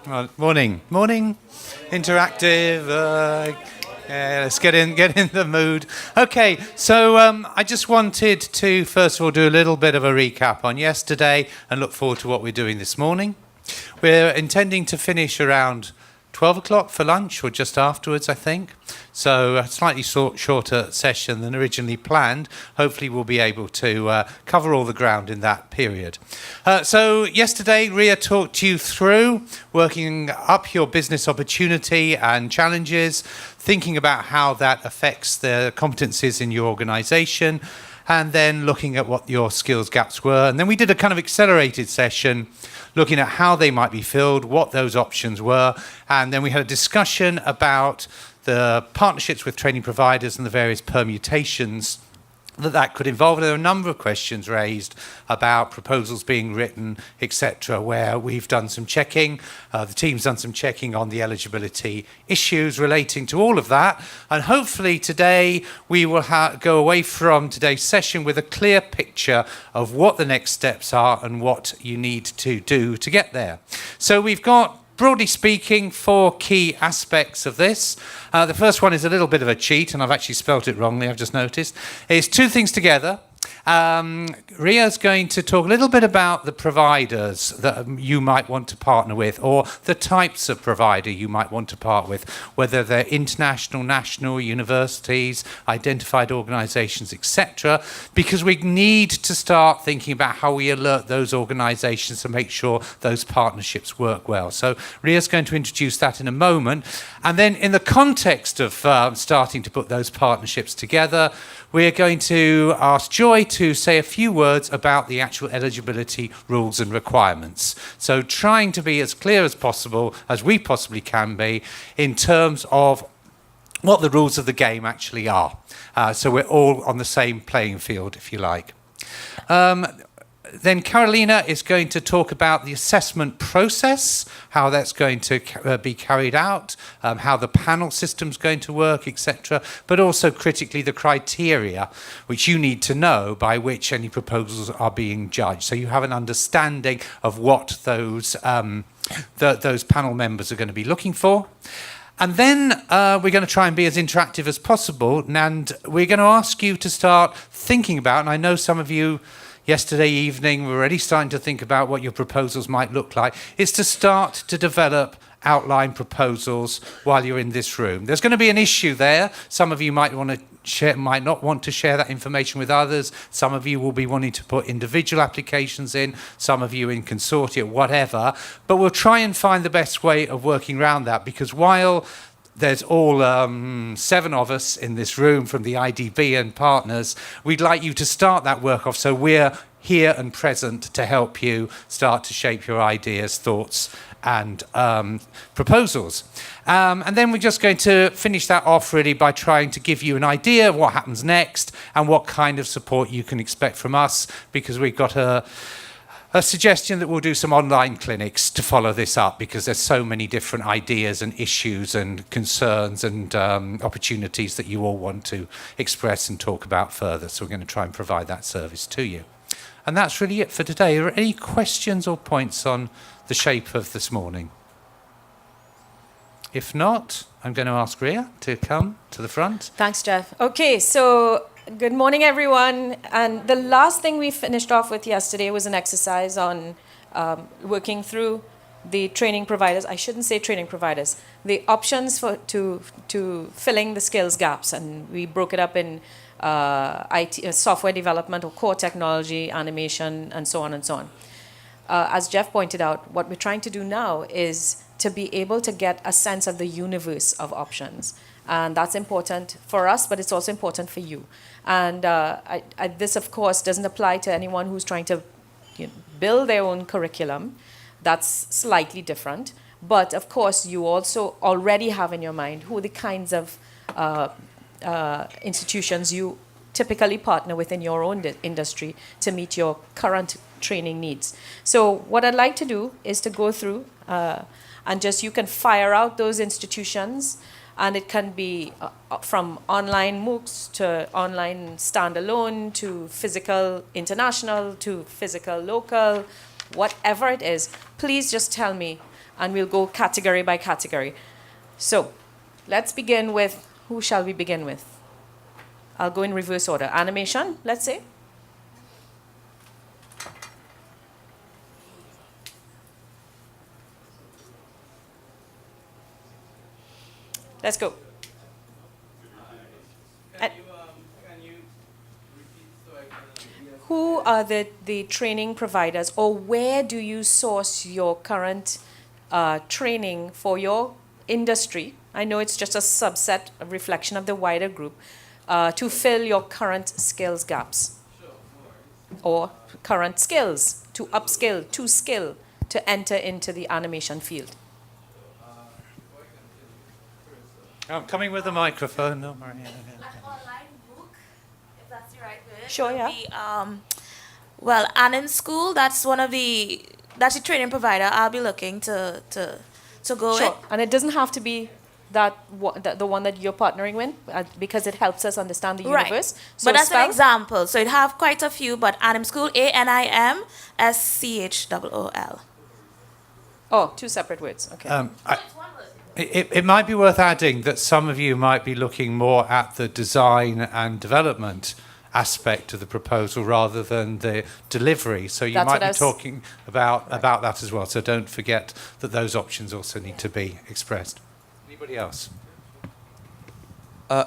Well, morning. Interactive. Let's get in the mood. Okay, so I just wanted to first of all do a little bit of a recap on yesterday and look forward to what we're doing this morning. We're intending to finish around 12 o'clock for lunch, or just afterwards, I think. So a slightly shorter session than originally planned. Hopefully we'll be able to cover all the ground in that period. So yesterday, Rhea talked you through working up your business opportunity and challenges, thinking about how that affects the competencies in your organisation, and then looking at what your skills gaps were. And then we did a kind of accelerated session looking at how they might be filled, what those options were, and then we had a discussion about the partnerships with training providers and the various permutations that could involve. There are a number of questions raised about proposals being written, etc., where we've done some checking. The team's done some checking on the eligibility issues relating to all of that. And hopefully today we will go away from today's session with a clear picture of what the next steps are and what you need to do to get there. So we've got, broadly speaking, 4 key aspects of this. The first one is a little bit of a cheat, and I've actually spelt it wrongly, I've just noticed. It's 2 things together. Rhea's going to talk a little bit about the providers that you might want to partner with, or the types of provider you might want to partner with, whether they're international, national, universities, identified organisations, etc., because we need to start thinking about how we alert those organisations to make sure those partnerships work well. So Rhea's going to introduce that in a moment. And then in the context of starting to put those partnerships together, we're going to ask Joy to say a few words about the actual eligibility rules and requirements. So trying to be as clear as possible, as we possibly can be, in terms of what the rules of the game actually are. So we're all on the same playing field, if you like. Then Carolina is going to talk about the assessment process, how that's going to be carried out, how the panel system's going to work, etc., but also critically the criteria which you need to know by which any proposals are being judged. So you have an understanding of what those panel members are going to be looking for. And then we're going to try and be as interactive as possible, and we're going to ask you to start thinking about, and I know some of you yesterday evening we're already starting to think about what your proposals might look like, is to start to develop outline proposals while you're in this room. There's going to be an issue there. Some of you might not want to share that information with others. Some of you will be wanting to put individual applications in, some of you in consortia, whatever. But we'll try and find the best way of working around that, because while there's all 7 of us in this room from the IDB and partners, we'd like you to start that work off, so we're here and present to help you start to shape your ideas, thoughts and proposals. And then we're just going to finish that off really by trying to give you an idea of what happens next and what kind of support you can expect from us, because we've got a suggestion that we'll do some online clinics to follow this up, because there's so many different ideas and issues and concerns and opportunities that you all want to express and talk about further. So we're going to try and provide that service to you. And that's really it for today. Are there any questions or points on the shape of this morning? If not, I'm going to ask Rhea to come to the front. Thanks, Geoff. Okay, so good morning, everyone. And the last thing we finished off with yesterday was an exercise on working through the training providers. I shouldn't say training providers. The options to filling the skills gaps, and we broke it up in IT, software development or core technology, animation, and so on and so on. As Geoff pointed out, what we're trying to do now is to be able to get a sense of the universe of options. And that's important for us, but it's also important for you. And this, of course, doesn't apply to anyone who's trying to build their own curriculum. That's slightly different. But, of course, you also already have in your mind who the kinds of institutions you typically partner with in your own industry to meet your current training needs. So what I'd like to do is to go through and just you can fire out those institutions, and it can be from online MOOCs to online standalone to physical international to physical local, whatever it is. Please just tell me and we'll go category by category. So let's begin with, who shall we begin with? I'll go in reverse order. Animation, let's say. Let's go. Who are the training providers, or where do you source your current training for your industry? I know it's just a subset, a reflection of the wider group, to fill your current skills gaps. Or current skills, to upskill, to skill, to enter into the animation field. I'm coming with a microphone. No, Maria. An online book, if that's the right word. Sure, yeah. Well, Anim School, that's the training provider I'll be looking to go Sure, with. and it doesn't have to be the one that you're partnering with, because it helps us understand the universe. Right. So But that's spell- an example. So it have quite a few, but Anim School, ANIMSCHOOL. Oh, two separate words. Okay. It might be worth adding that some of you might be looking more at the design and development aspect of the proposal rather than the delivery. So you That's might what I be was- talking about that as well. So don't forget that those options also need to be expressed. Anybody else?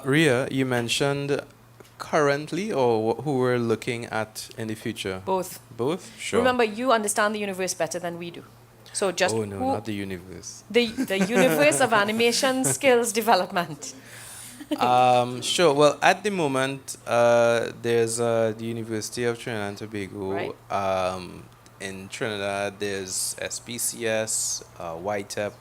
Rhea, you mentioned currently or who we're looking at in the future? Both. Both? Sure. Remember, you understand the universe better than we do. So just Oh, no, who, not the universe. the universe of animation skills development. Sure. Well, at the moment, there's the University of Trinidad and Tobago. Right. In Trinidad, there's SPCS, YTEP.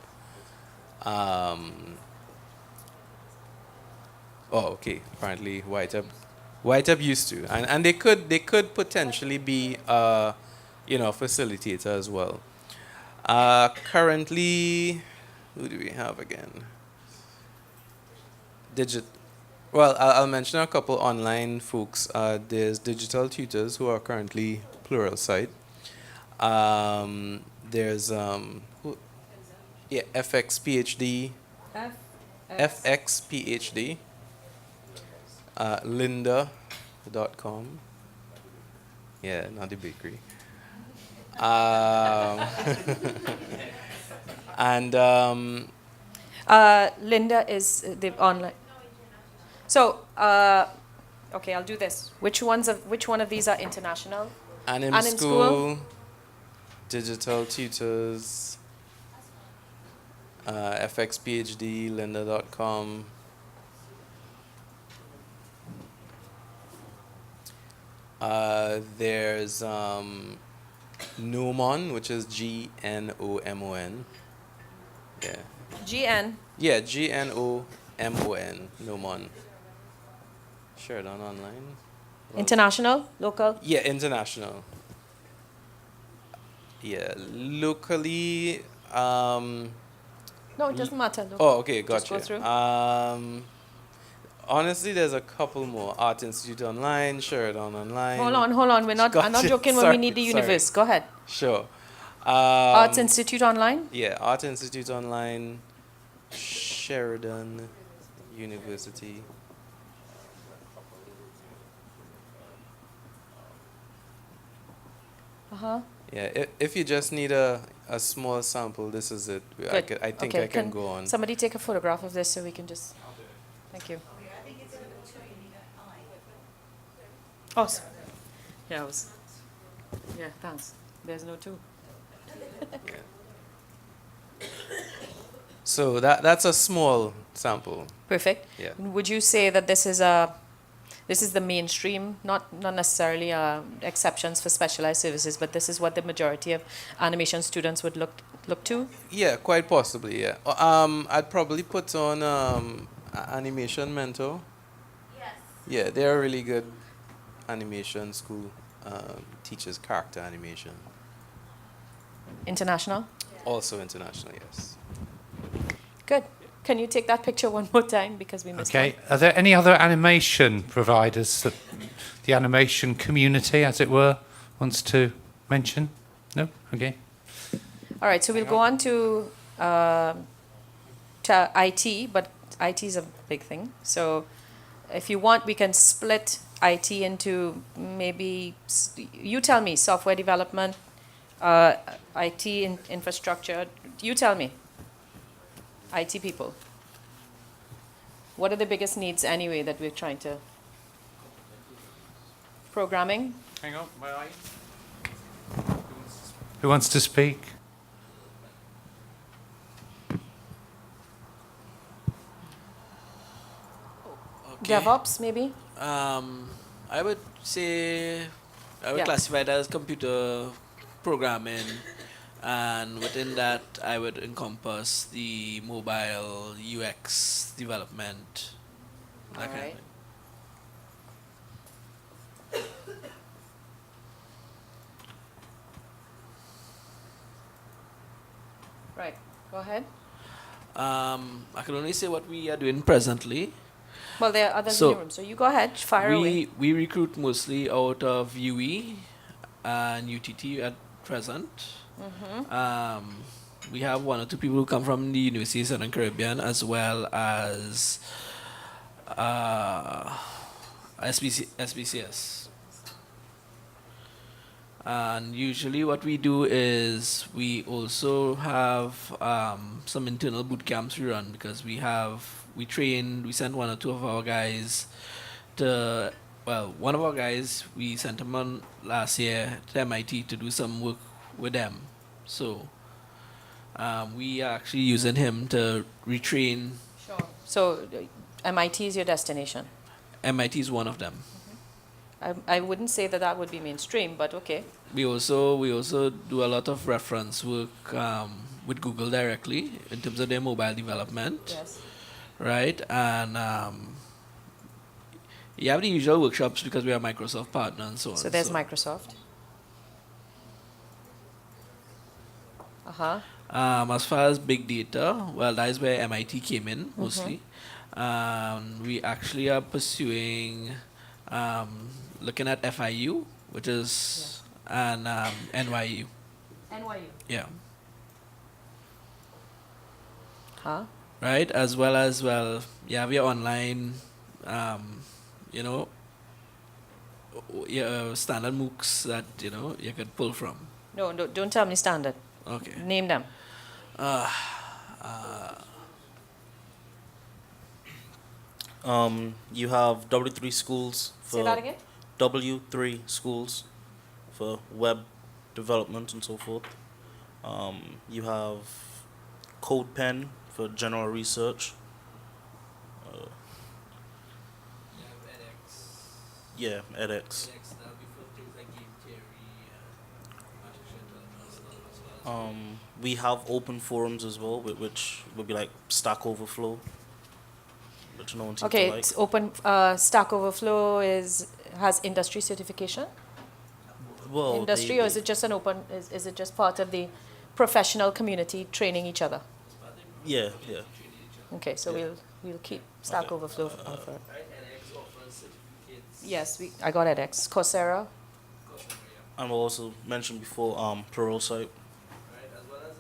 Apparently YTEP used to, and they could potentially be, facilitator as well. Currently, who do we have again? I'll mention a couple online folks. There's Digital Tutors, who are currently plural site. There's FX PhD, FX PhD, Lynda.com. Yeah, not the bakery. And Linda is the online. So, okay, I'll do this. Which one of these are international? Anim Anim School, Digital Tutors, FX PhD, Lynda.com. There's Gnomon, which is GNOMON. Yeah. GN. Yeah, GNOMON. Gnomon. Share it on online. International? Local? Yeah, international. Yeah, locally. No, it doesn't matter. Local. Oh, okay, Just gotcha. go through. Honestly, there's a couple more. Art Institute Online, Share It on online. Hold on. I'm not Gotcha. joking when we need the Sorry. universe. Go ahead. Sure. Arts Institute Online? Yeah, Art Institute Online, Sheridan University. Uh-huh. Yeah, if you just need a small sample, this is it. Good. I think Okay, I can go on. Somebody take a photograph of this so we can just... Thank you. Oh, yeah, thanks. There's no two. So that's a small sample. Perfect. Yeah. Would you say that this is the mainstream, not necessarily exceptions for specialized services, but this is what the majority of animation students would look to? Yeah, quite possibly. Yeah. I'd probably put on Animation Mentor. Yes. Yeah, they're a really good animation school. Teaches character animation. International? Also international, yes. Good. Can you take that picture one more time because we missed Okay. one? Are there any other animation providers that the animation community, as it were, wants to mention? No? Okay. All right, so we'll go on to to IT, but IT is a big thing. So if you want, we can split IT into maybe, you tell me, software development, IT infrastructure. You tell me, IT people. What are the biggest needs anyway that we're trying to? Programming? Hang on, where are you? Who wants to speak? Okay. DevOps, maybe? I would say I would Yeah. classify it as computer programming, and within that, I would encompass the mobile UX development. That kind of Alright. thing. Right, go ahead. I can only say what we are doing presently. Well, there are others in So, the room, so you go ahead, fire away. We recruit mostly out of UE and UTT at present. We have one or two people who come from the University of Southern Caribbean, as well as SBCS. And usually what we do is we also have some internal boot camps we run, because we sent one or two of our guys to, well, one of our guys, we sent him on last year to MIT to do some work with them. So we are actually using him to retrain. Sure. So MIT is your destination. MIT is one of them. I wouldn't say that that would be mainstream, but okay. We also do a lot of reference work with Google directly in terms of their mobile development. Yes. Right? And you have the usual workshops because we are a Microsoft partner and so on. So there's Microsoft. Uh-huh. As far as big data, well, that is where MIT came in mostly. We actually are pursuing looking at FIU, which is and NYU. NYU. Yeah. Huh? Right, as well as, well, you have your online, your standard MOOCs that, you could pull from. No, don't tell me standard. Okay. Name them. You have W3 schools Say that again. W3 schools for web development and so forth. You have CodePen for general research. Yeah, edX. We have open forums as well, which would be like Stack Overflow, which no one seems Okay, to like. it's open. Stack Overflow has industry certification. Well, Industry, or is it just an open? Is it just part of the professional community training each other? Yeah, yeah. Okay, so we'll keep Stack Okay. Overflow for. Yes, I got edX. Coursera. And we also mentioned before, Pluralsight. Right, as well as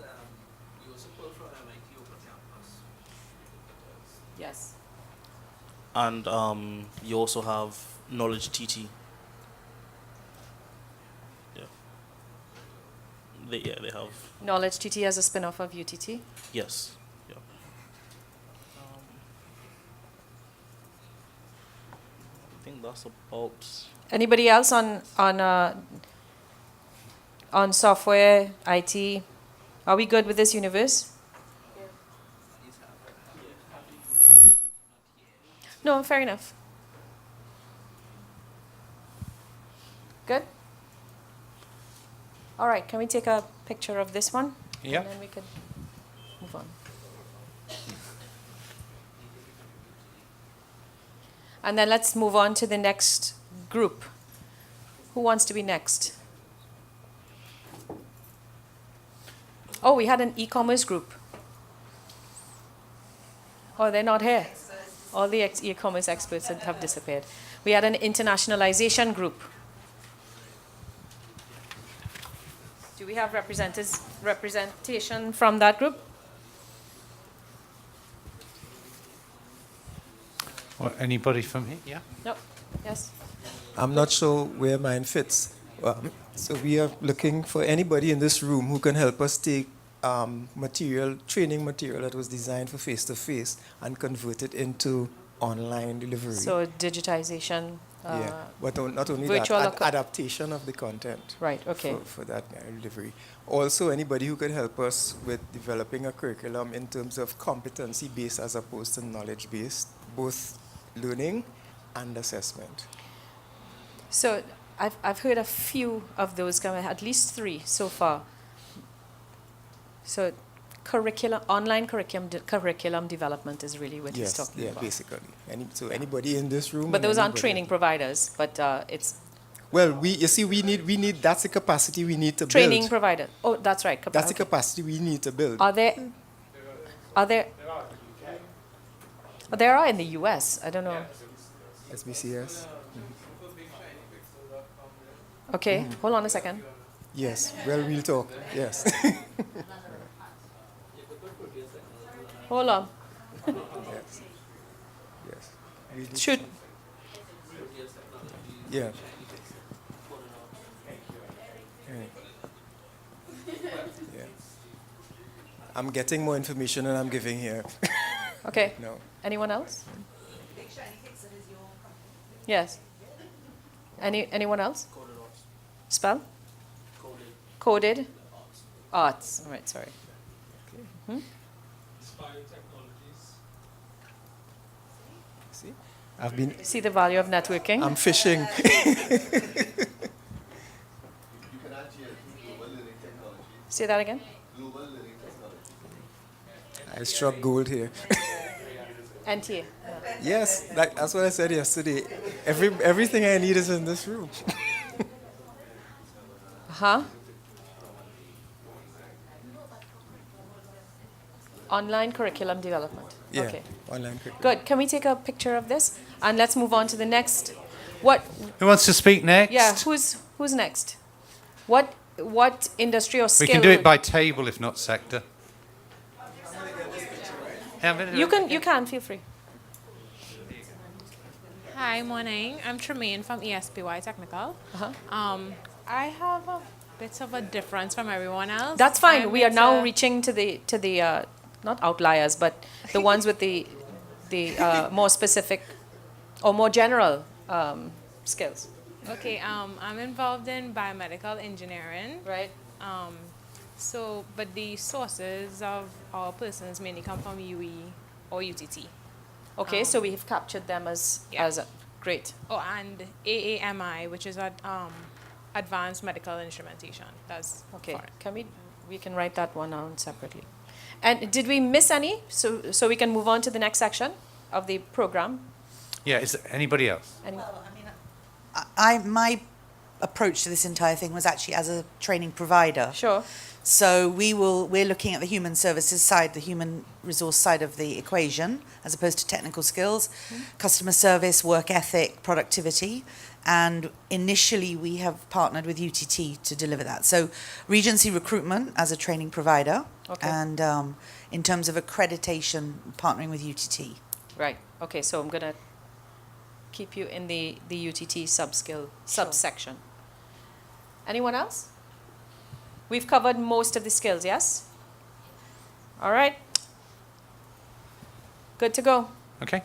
we also pull from MIT Open Campus. Yes. And you also have Knowledge TT. Yeah. They have. Knowledge TT as a spin-off of UTT. Yes. Yeah. I think that's about. Anybody else on software, IT? Are we good with this universe? No, fair enough. Good? All right, can we take a picture of this one? Yeah. And then we could move on. And then let's move on to the next group. Who wants to be next? Oh, we had an e-commerce group. Oh, they're not here. All the e-commerce experts have disappeared. We had an internationalization group. Do we have representation from that group? Anybody from here? Yeah. No. Yes. I'm not sure where mine fits. So we are looking for anybody in this room who can help us take training material that was designed for face-to-face and convert it into online delivery. So digitization. But not only virtual that, adaptation of the content. Right, okay. For that delivery. Also, anybody who can help us with developing a curriculum in terms of competency-based as opposed to knowledge-based, both learning and assessment. So I've heard a few of those coming, at least 3 so far. So online curriculum development is really what he's talking about. Basically. Anybody in this room. But those aren't training providers, but it's... Well, we need, that's the capacity we need to build. Training provider. Oh, that's right. That's the capacity we need to build. There are in the US, I don't know. SBCS. Okay, hold on a second. Yes, well, we'll talk, yes. Hold on. Yes. Shoot. Yeah. Yeah. I'm getting more information than I'm giving here. Okay. No. Anyone else? Yes. Anyone else? Spell? Coded. Arts. All right, sorry. See? I've been... See the value of networking? I'm fishing. Say that again? I struck gold here. NTA. Yes, that's what I said yesterday. Everything I need is in this room. Huh? Online curriculum development. Yeah, Okay. online curriculum. Good. Can we take a picture of this? And let's move on to the next. What? Who wants to speak next? Yeah. Who's next? What industry or skill? We can do it by table if not sector. You can feel free. Hi, morning. I'm Tremaine from ESPY Technical. Uh-huh. I have a bit of a difference from everyone else. That's fine. I'm We are now into- reaching to the not outliers, but the ones with the more specific or more general skills. Okay. I'm involved in biomedical engineering. Right. But the sources of our persons mainly come from UE or UTT. Okay, so we have captured them as great. Oh, and AAMI, which is advanced medical instrumentation. That's Okay, for it. can we can write that one down separately. And did we miss any? So we can move on to the next section of the program. Yeah, is there anybody else? Any, My approach to this entire thing was actually as a training provider. sure. So we're looking at the human services side, the human resource side of the equation, as opposed to technical skills, customer service, work ethic, productivity. And initially we have partnered with UTT to deliver that. So Regency recruitment as a training provider, Okay. and in terms of accreditation, partnering with UTT. Right. Okay, so I'm gonna keep you in the UTT subsection. Anyone else? We've covered most of the skills, yes? All right. Good to go. Okay.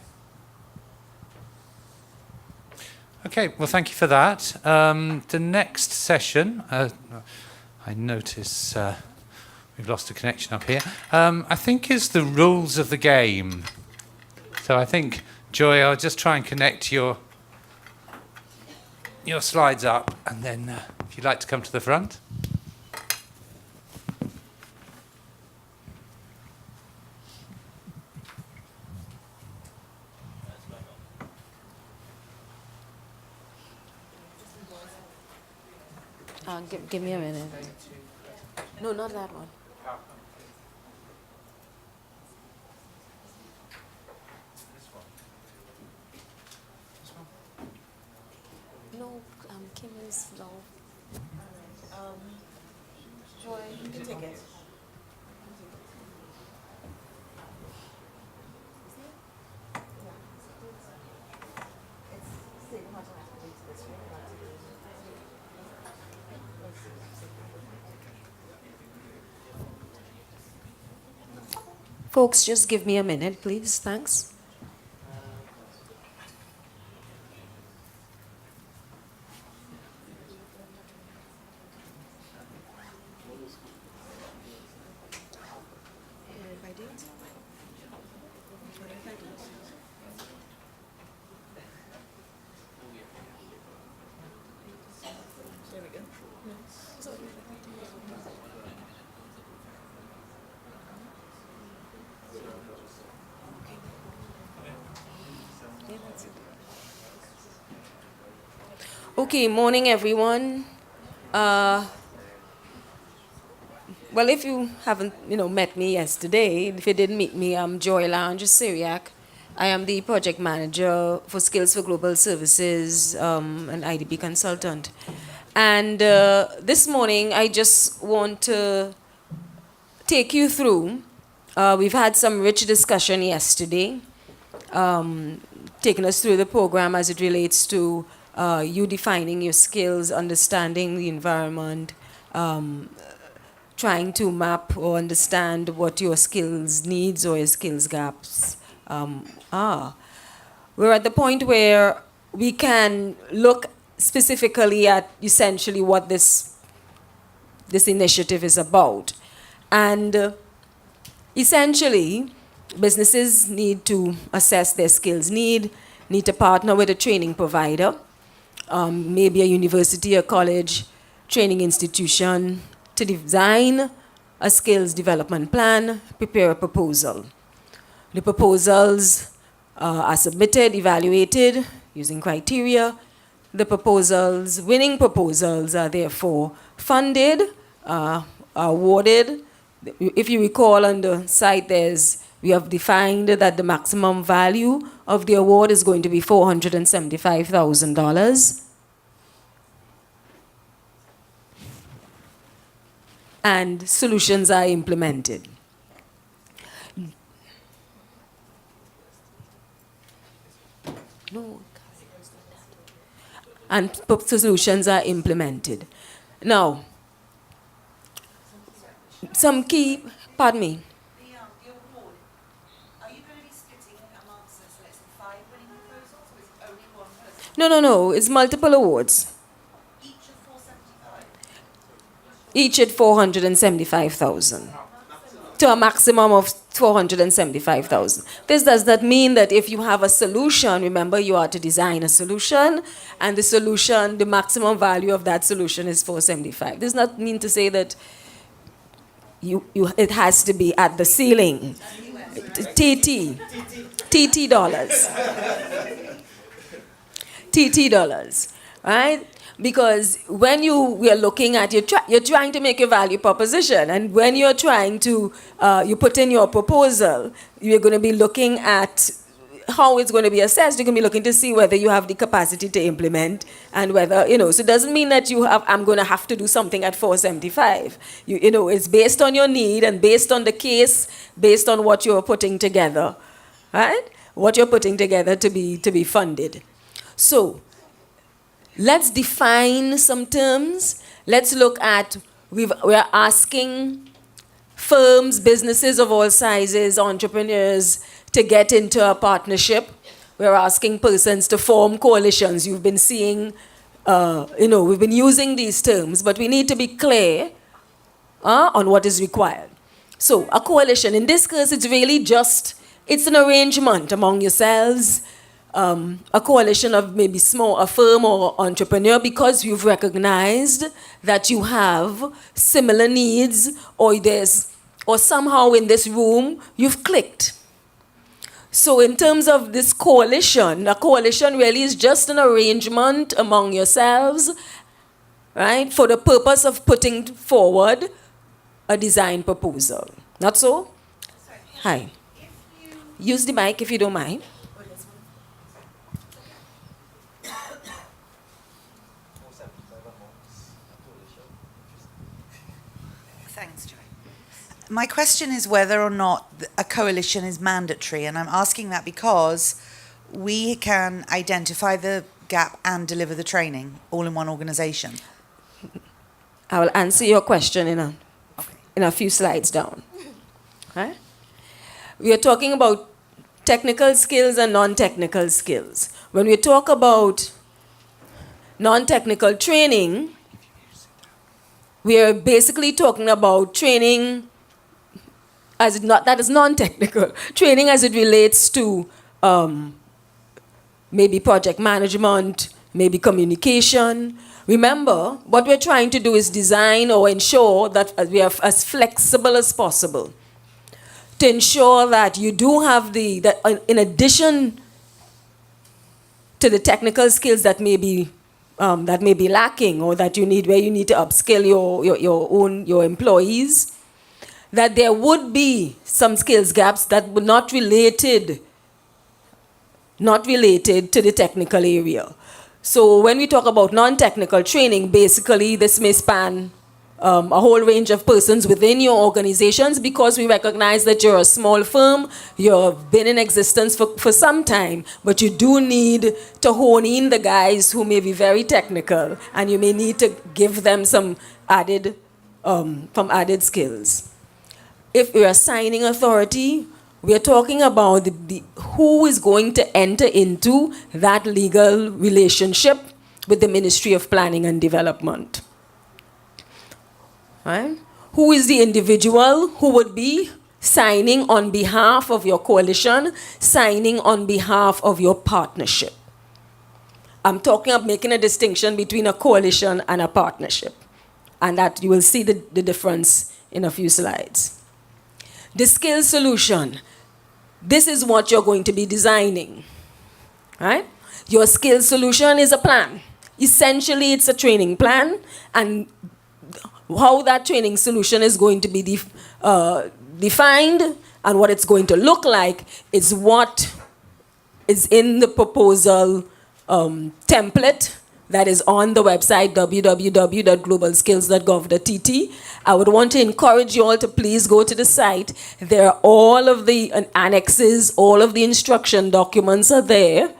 Okay, well, thank you for that. The next session, I notice we've lost a connection up here, I think is the rules of the game. So I think, Joy, I'll just try and connect your slides up, and then if you'd like to come to the front. Give me a minute. No, not that one. No, Kim is low. Joy, you can take it. Folks, just give me a minute, please. Thanks. Okay, morning everyone. Well, if you haven't, met me yesterday, if you didn't meet me, I'm Joy Lange-Syriac. I am the project manager for Skills for Global Services, an IDP consultant. And this morning, I just want to take you through. We've had some rich discussion yesterday, taking us through the program as it relates to you defining your skills, understanding the environment, trying to map or understand what your skills needs or your skills gaps are. We're at the point where we can look specifically at essentially what this initiative is about. And essentially, businesses need to assess their skills need to partner with a training provider, maybe a university, a college, training institution, to design a skills development plan, prepare a proposal. The proposals are submitted, evaluated using criteria. The winning proposals are therefore funded, awarded. If you recall on the site, we have defined that the maximum value of the award is going to be $475,000. And solutions are implemented. And solutions are implemented. Now, some key, pardon me. The award, are you going to be splitting amongst, let's say, 5 winning proposals, or is it only one person? No, it's multiple awards. Each of 475? Each at $475,000 to a maximum of $475,000. This does not mean that if you have a solution, remember you are to design a solution, and the solution, the maximum value of that solution is $475,000. This does not mean to say that it has to be at the ceiling. TT dollars. TT dollars, right? Because when we are looking at, you're trying to make a value proposition, and when you're trying to, you put in your proposal, you're going to be looking at how it's going to be assessed. You're going to be looking to see whether you have the capacity to implement, and whether, so it doesn't mean that I'm going to have to do something at 475. It's based on your need and based on the case, based on what you're putting together, right? What you're putting together to be funded. So, let's define some terms. Let's look at, we're asking firms, businesses of all sizes, entrepreneurs to get into a partnership. We're asking persons to form coalitions. You've been seeing, we've been using these terms, but we need to be clear on what is required. So a coalition, in this case, it's really it's an arrangement among yourselves, a coalition of maybe a firm or entrepreneur, because you've recognized that you have similar needs, or somehow in this room you've clicked. So in terms of this coalition, a coalition really is just an arrangement among yourselves, right, for the purpose of putting forward a design proposal. Not so? Sorry. Hi. Use the mic if you don't mind. Thanks, Joy. My question is whether or not a coalition is mandatory, and I'm asking that because we can identify the gap and deliver the training all in one organization. I will answer your question in a few slides down. Right? we are talking about technical skills and non-technical skills. When we talk about non-technical training, we are basically talking about training that is non-technical, training as it relates to maybe project management, maybe communication. Remember, what we're trying to do is design or ensure that we are as flexible as possible to ensure that you do have in addition to the technical skills that may be lacking or that you need, where you need to upskill your employees, that there would be some skills gaps that were not related to the technical area. So when we talk about non-technical training, basically this may span a whole range of persons within your organizations, because we recognize that you're a small firm, you've been in existence for some time, but you do need to hone in the guys who may be very technical, and you may need to give them some added skills. If we're assigning authority, we're talking about who is going to enter into that legal relationship with the Ministry of Planning and Development. Right? Who is the individual who would be signing on behalf of your coalition, signing on behalf of your partnership? I'm talking of making a distinction between a coalition and a partnership, and that you will see the difference in a few slides. The skill solution. This is what you're going to be designing, right? Your skill solution is a plan. Essentially, it's a training plan, and how that training solution is going to be defined and what it's going to look like is what is in the proposal template that is on the website www.globalskills.gov.tt. I would want to encourage you all to please go to the site. There are all of the annexes, all of the instruction documents are there,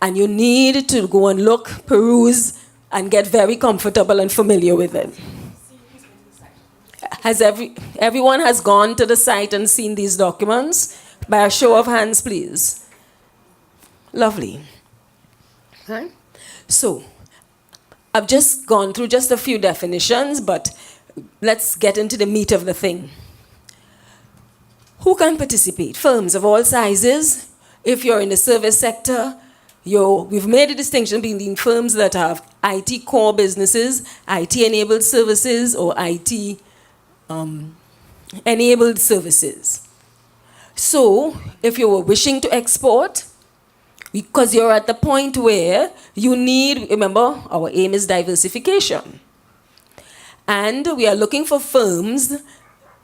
and you need to go and look, peruse, and get very comfortable and familiar with it. Everyone has gone to the site and seen these documents? By a show of hands, please. Lovely. Okay. So, I've just gone through just a few definitions, but let's get into the meat of the thing. Who can participate? Firms of all sizes. If you're in the service sector, we've made a distinction between firms that have IT core businesses, IT-enabled services, or IT-enabled services. So, if you were wishing to export, because you're at the point where you need, remember, our aim is diversification. And we are looking for firms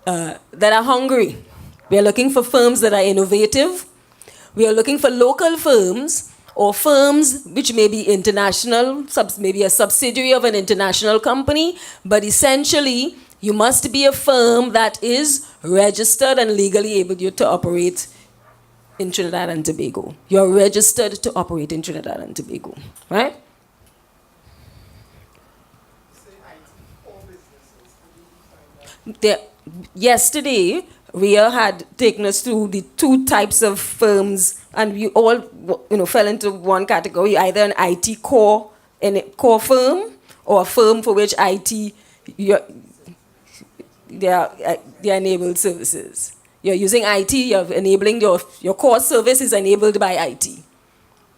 that are hungry. We are looking for firms that are innovative. We are looking for local firms or firms which may be international, maybe a subsidiary of an international company, but essentially you must be a firm that is registered and legally able to operate in Trinidad and Tobago. You're registered to operate in Trinidad and Tobago, right? Yesterday, Rhea had taken us through the two types of firms, and we all fell into one category, either an IT core firm or a firm for which IT, they are enabled services. You're using IT, you're enabling your core service is enabled by IT.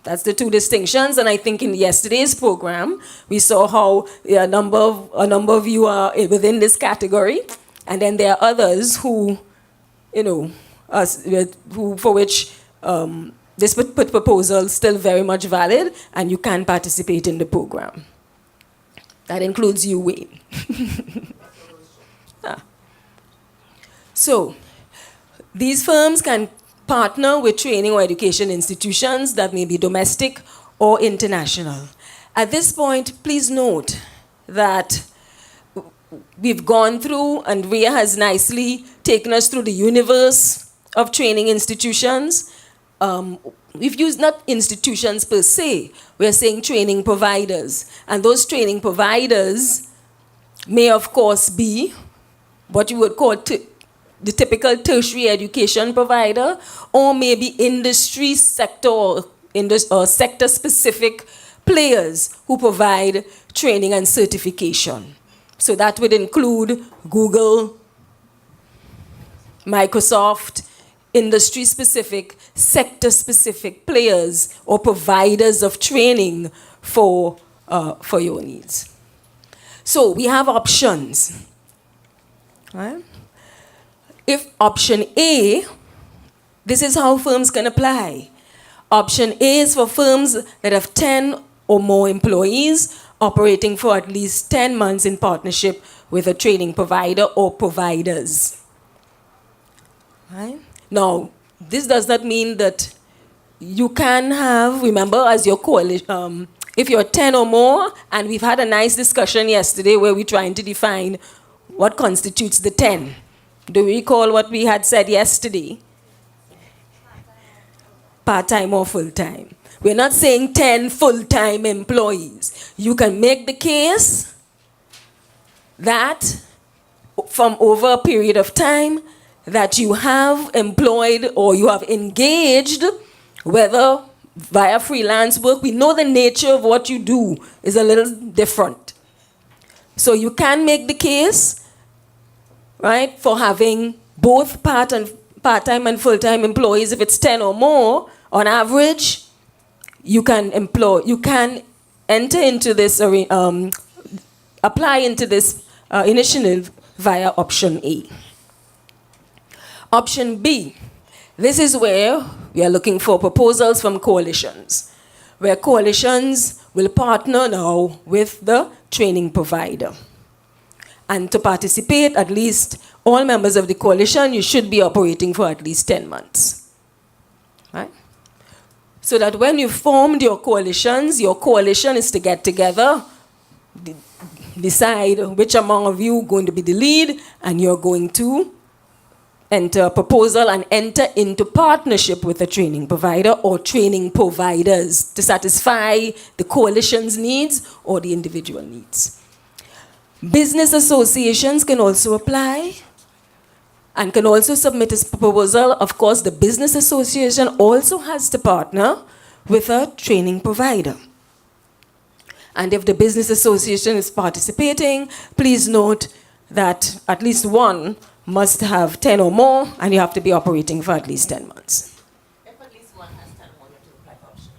That's the two distinctions, and I think in yesterday's program, we saw how a number of you are within this category, and then there are others who, for which this proposal is still very much valid, and you can participate in the program. That includes you, Wayne. So, these firms can partner with training or education institutions that may be domestic or international. At this point, please note that we've gone through, and Rhea has nicely taken us through the universe of training institutions. We've used not institutions per se, we're saying training providers. And those training providers may, of course, be what you would call the typical tertiary education provider, or maybe industry sector or sector-specific players who provide training and certification. So that would include Google, Microsoft, industry-specific, sector-specific players or providers of training for your needs. So we have options. Right? If option A, this is how firms can apply. Option A is for firms that have 10 or more employees operating for at least 10 months in partnership with a training provider or providers. Right? Now, this does not mean that you can have, remember, as your coalition, if you're 10 or more, and we've had a nice discussion yesterday where we're trying to define what constitutes the 10. Do you recall what we had said yesterday? Part-time or full-time. We're not saying 10 full-time employees. You can make the case that from over a period of time that you have employed or you have engaged, whether via freelance work, we know the nature of what you do is a little different. So you can make the case, right, for having both part-time and full-time employees. If it's 10 or more, on average, you can enter into this, apply into this initiative via option A. Option B, this is where we are looking for proposals from coalitions, where coalitions will partner now with the training provider. And to participate, at least all members of the coalition, you should be operating for at least 10 months. Right? So that when you formed your coalitions, your coalition is to get together, decide which among of you are going to be the lead, and you're going to enter a proposal and enter into partnership with a training provider or training providers to satisfy the coalition's needs or the individual needs. Business associations can also apply and can also submit a proposal. Of course, the business association also has to partner with a training provider. And if the business association is participating, please note that at least one must have 10 or more, and you have to be operating for at least 10 months. If at least one has 10 or more, you have to apply for option.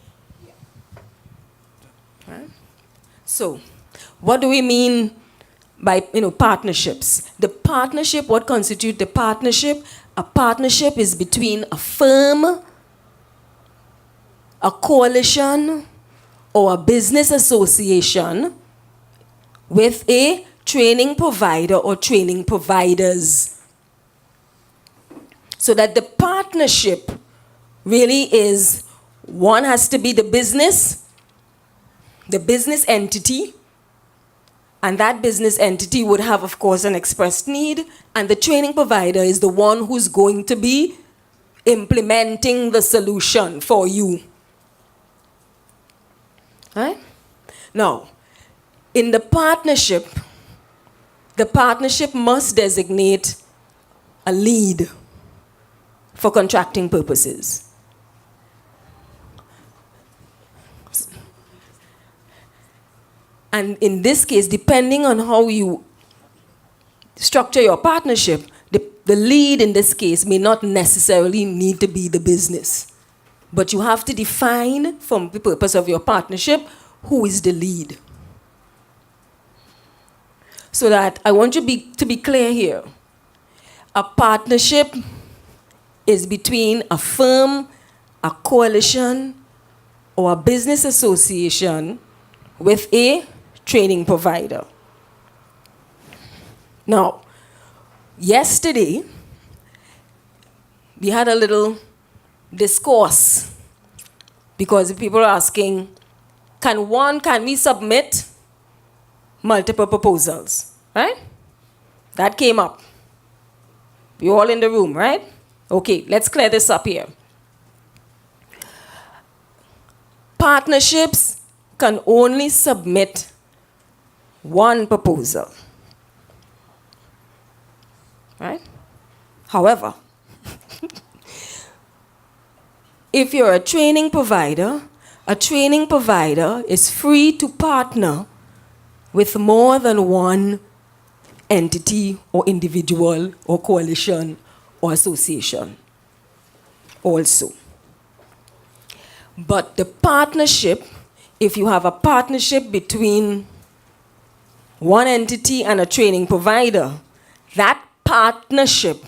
Yeah. Right? So, what do we mean by partnerships? The partnership, what constitutes the partnership? A partnership is between a firm, a coalition, or a business association with a training provider or training providers. So that the partnership really is, one has to be the business entity, and that business entity would have, of course, an expressed need, and the training provider is the one who's going to be implementing the solution for you. Right? Now, in the partnership must designate a lead for contracting purposes. And in this case, depending on how you structure your partnership, the lead in this case may not necessarily need to be the business. But you have to define, from the purpose of your partnership, who is the lead. So that I want you to be clear here. A partnership is between a firm, a coalition, or a business association with a training provider. Now, yesterday, we had a little discourse because people are asking, can we submit multiple proposals, right? That came up. You're all in the room, right? Okay, let's clear this up here. Partnerships can only submit one proposal, right? However, if you're a training provider is free to partner with more than one entity or individual or coalition or association also. But the partnership, if you have a partnership between one entity and a training provider, that partnership,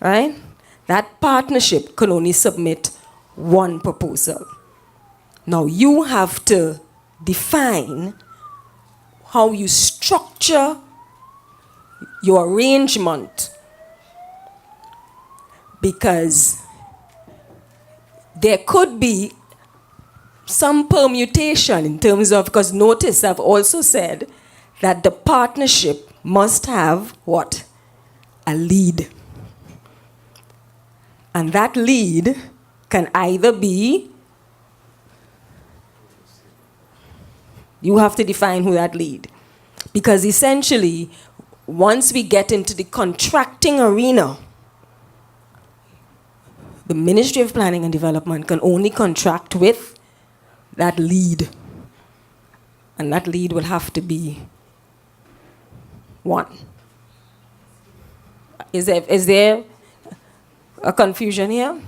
right? That partnership can only submit one proposal. Now you have to define how you structure your arrangement, because there could be some permutation in terms of, because notice I've also said that the partnership must have what? A lead. And that lead can either be, you have to define who that lead. Because essentially, once we get into the contracting arena, the Ministry of Planning and Development can only contract with that lead. And that lead will have to be one. Is there a confusion here?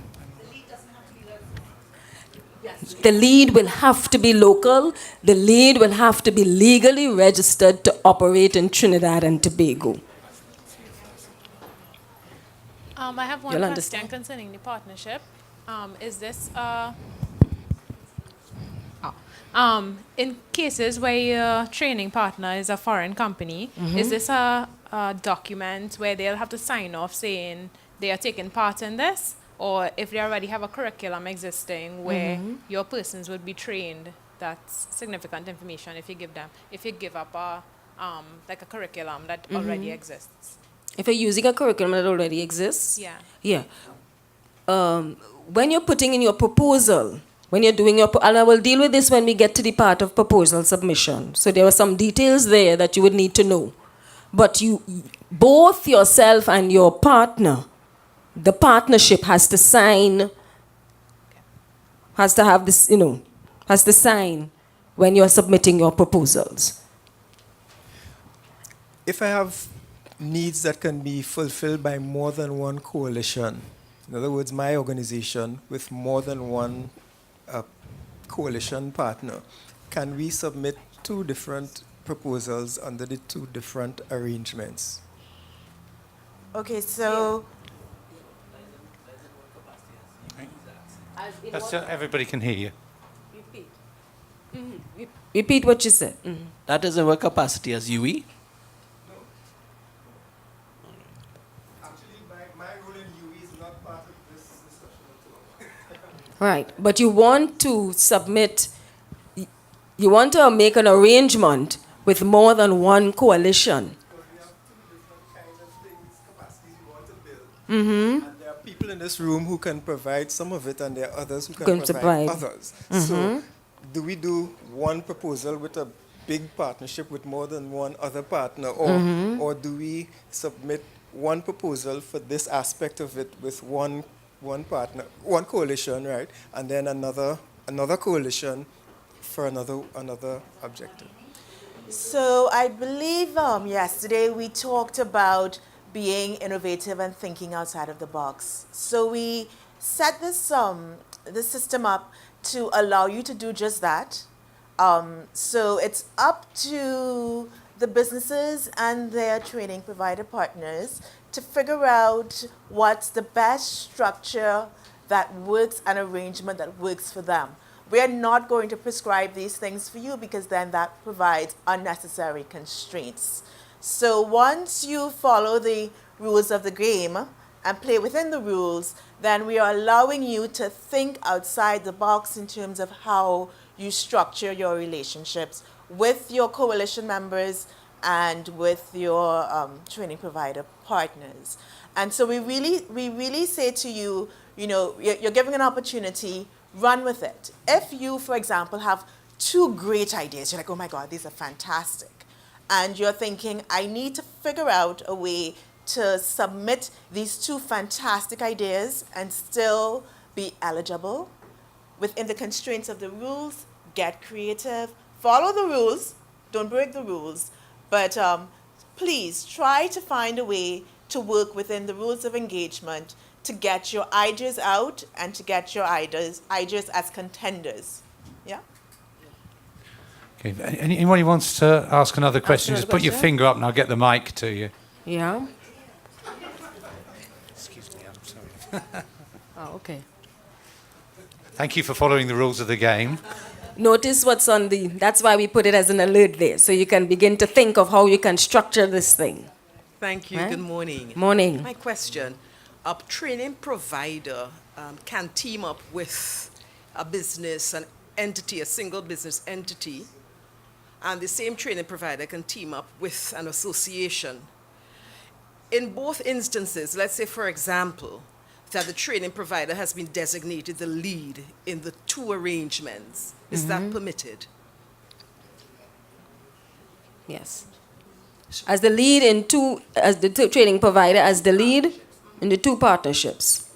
The lead will have to be local. The lead will have to be legally registered to operate in Trinidad and Tobago. I have one You'll question understand. concerning the partnership. Is this in cases where your training partner is a foreign company, is this a document where they'll have to sign off saying they are taking part in this? Or if they already have a curriculum existing where your persons would be trained, that's significant information if you give up a like a curriculum that already exists. If you're using a curriculum that already exists, Yeah. when you're putting in your proposal, when you're doing your, and I will deal with this when we get to the part of proposal submission. So there are some details there that you would need to know. But you, both yourself and your partner, the partnership has to sign, has to have this, has to sign when you're submitting your proposals. If I have needs that can be fulfilled by more than one coalition, in other words, my organization with more than one coalition partner, can we submit two different proposals under the two different arrangements? Okay, so That's everybody can hear you. Repeat what you said. That is in what capacity, as UE? Actually, my role in UE is not part of this discussion at all. Right, but you want to submit, you want to make an arrangement with more than one coalition. Because we have two different kinds of things, capacities we want to build. And there are people in this room who can provide some of it, and there are others who can provide others. So do we do one proposal with a big partnership with more than one other partner, or do we submit one proposal for this aspect of it with one partner, one coalition, right, and then another coalition for another objective? So I believe yesterday we talked about being innovative and thinking outside of the box. So we set this system up to allow you to do just that. So it's up to the businesses and their training provider partners to figure out what's the best structure that works, an arrangement that works for them. We are not going to prescribe these things for you because then that provides unnecessary constraints. So once you follow the rules of the game and play within the rules, then we are allowing you to think outside the box in terms of how you structure your relationships with your coalition members and with your training provider partners. And so we really say to you, you're giving an opportunity, run with it. If you, for example, have two great ideas, you're like, oh my God, these are fantastic. and you're thinking, I need to figure out a way to submit these two fantastic ideas and still be eligible within the constraints of the rules, get creative, follow the rules, don't break the rules, but please try to find a way to work within the rules of engagement to get your ideas out and to get your ideas as contenders. Yeah? Okay. Anyone who wants to ask another question, another just put your question? finger up and I'll get the mic to you. Yeah. Excuse me, I'm sorry. Oh, okay. Thank you for following the rules of the game. Notice what's on the, that's why we put it as an alert there, so you can begin to think of how you can structure this thing. Thank you. Right? Good morning. Morning. My question, a training provider can team up with a business, an entity, a single business entity, and the same training provider can team up with an association. In both instances, let's say, for example, that the training provider has been designated the lead in the two arrangements. Is that permitted? Yes. As the lead in two, as the training provider, as the lead in the two partnerships.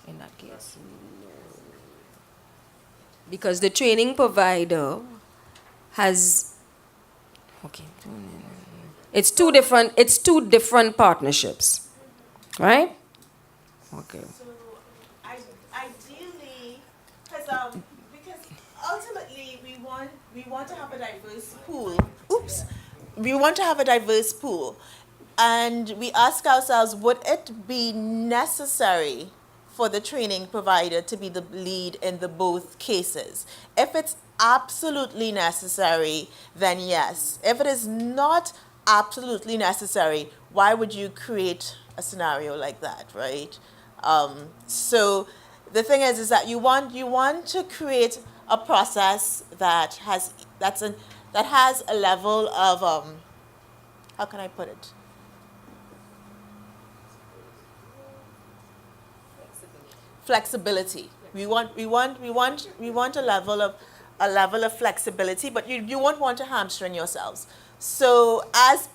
In that case, no. Because the training provider has, okay, it's two different partnerships, right? Okay. So ideally, because ultimately we want to have a diverse pool. Oops. We want to have a diverse pool. And we ask ourselves, would it be necessary for the training provider to be the lead in the both cases? If it's absolutely necessary, then yes. If it is not absolutely necessary, why would you create a scenario like that, right? So the thing is that you want to create a process that has a level of how can I put it? Flexibility. We want a level of flexibility, but you won't want to hamstring yourselves. So as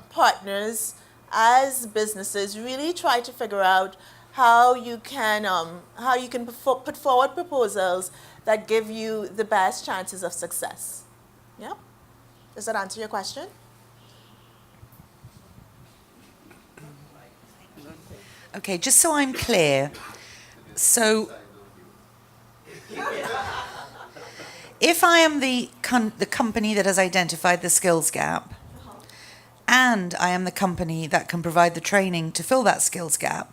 partners, as businesses, really try to figure out how you can put forward proposals that give you the best chances of success. Yeah? Does that answer your question? Okay, just so I'm clear, so if I am the company that has identified the skills gap, and I am the company that can provide the training to fill that skills gap,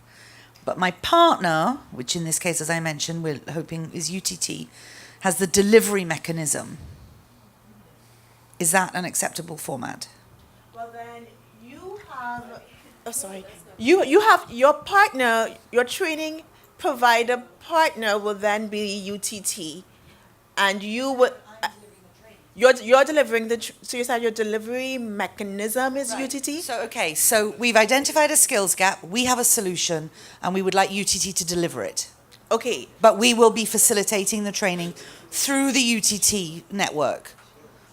but my partner, which in this case, as I mentioned, we're hoping is UTT, has the delivery mechanism, is that an acceptable format? Well, then you have. Oh, sorry. You have your partner, your training provider partner will then be UTT, and you would. You're delivering so you said your delivery mechanism is Right. UTT? So we've identified a skills gap, we have a solution, and we would like UTT to deliver it. Okay. But we will be facilitating the training through the UTT network.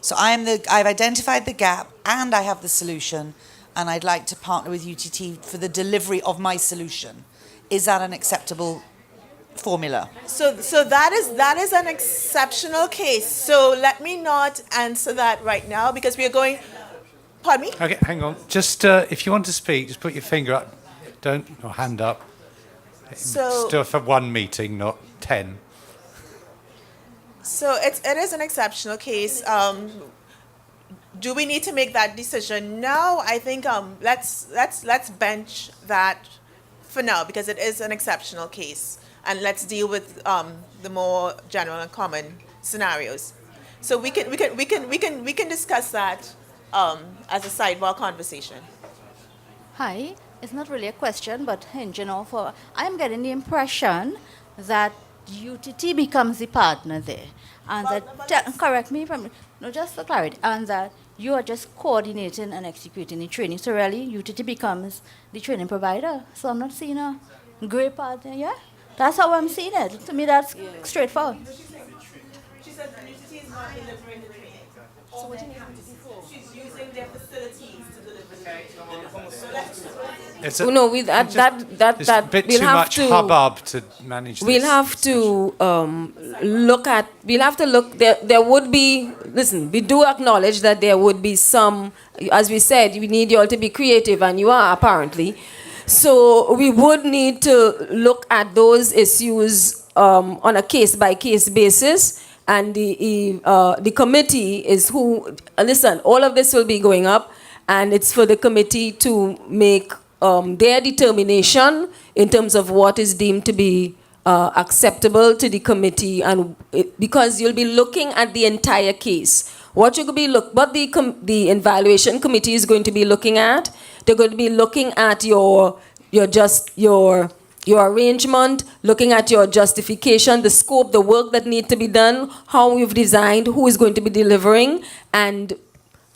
So I've identified the gap and I have the solution, and I'd like to partner with UTT for the delivery of my solution. Is that an acceptable formula? So that is an exceptional case. So let me not answer that right now because we are going. Pardon me? Okay, hang on. Just if you want to speak, just put your finger up. Or hand up. So Still for one meeting, not 10. So it is an exceptional case. Do we need to make that decision now? I think let's bench that for now because it is an exceptional case, and let's deal with the more general and common scenarios. So we can discuss that as a sidebar conversation. Hi, it's not really a question, but hinging off of, I'm getting the impression that UTT becomes the partner there. And correct me if I'm, no, just for clarity, and that you are just coordinating and executing the training. So really, UTT becomes the training provider. So I'm not seeing a great partner, yeah? That's how I'm seeing it. To me, that's straightforward. She said UTT is not delivering the training. She's using their facilities to deliver It's No, we, it's that a bit we'll too have much to, hubbub to manage this. we'll have to look, there would be, listen, we do acknowledge that there would be some, as we said, we need you all to be creative, and you are apparently. So we would need to look at those issues on a case-by-case basis, and the committee is who, listen, all of this will be going up, and it's for the committee to make their determination in terms of what is deemed to be acceptable to the committee, and because you'll be looking at the entire case. What the evaluation committee is going to be looking at, they're going to be looking at your arrangement, looking at your justification, the scope, the work that needs to be done, how we've designed, who is going to be delivering, and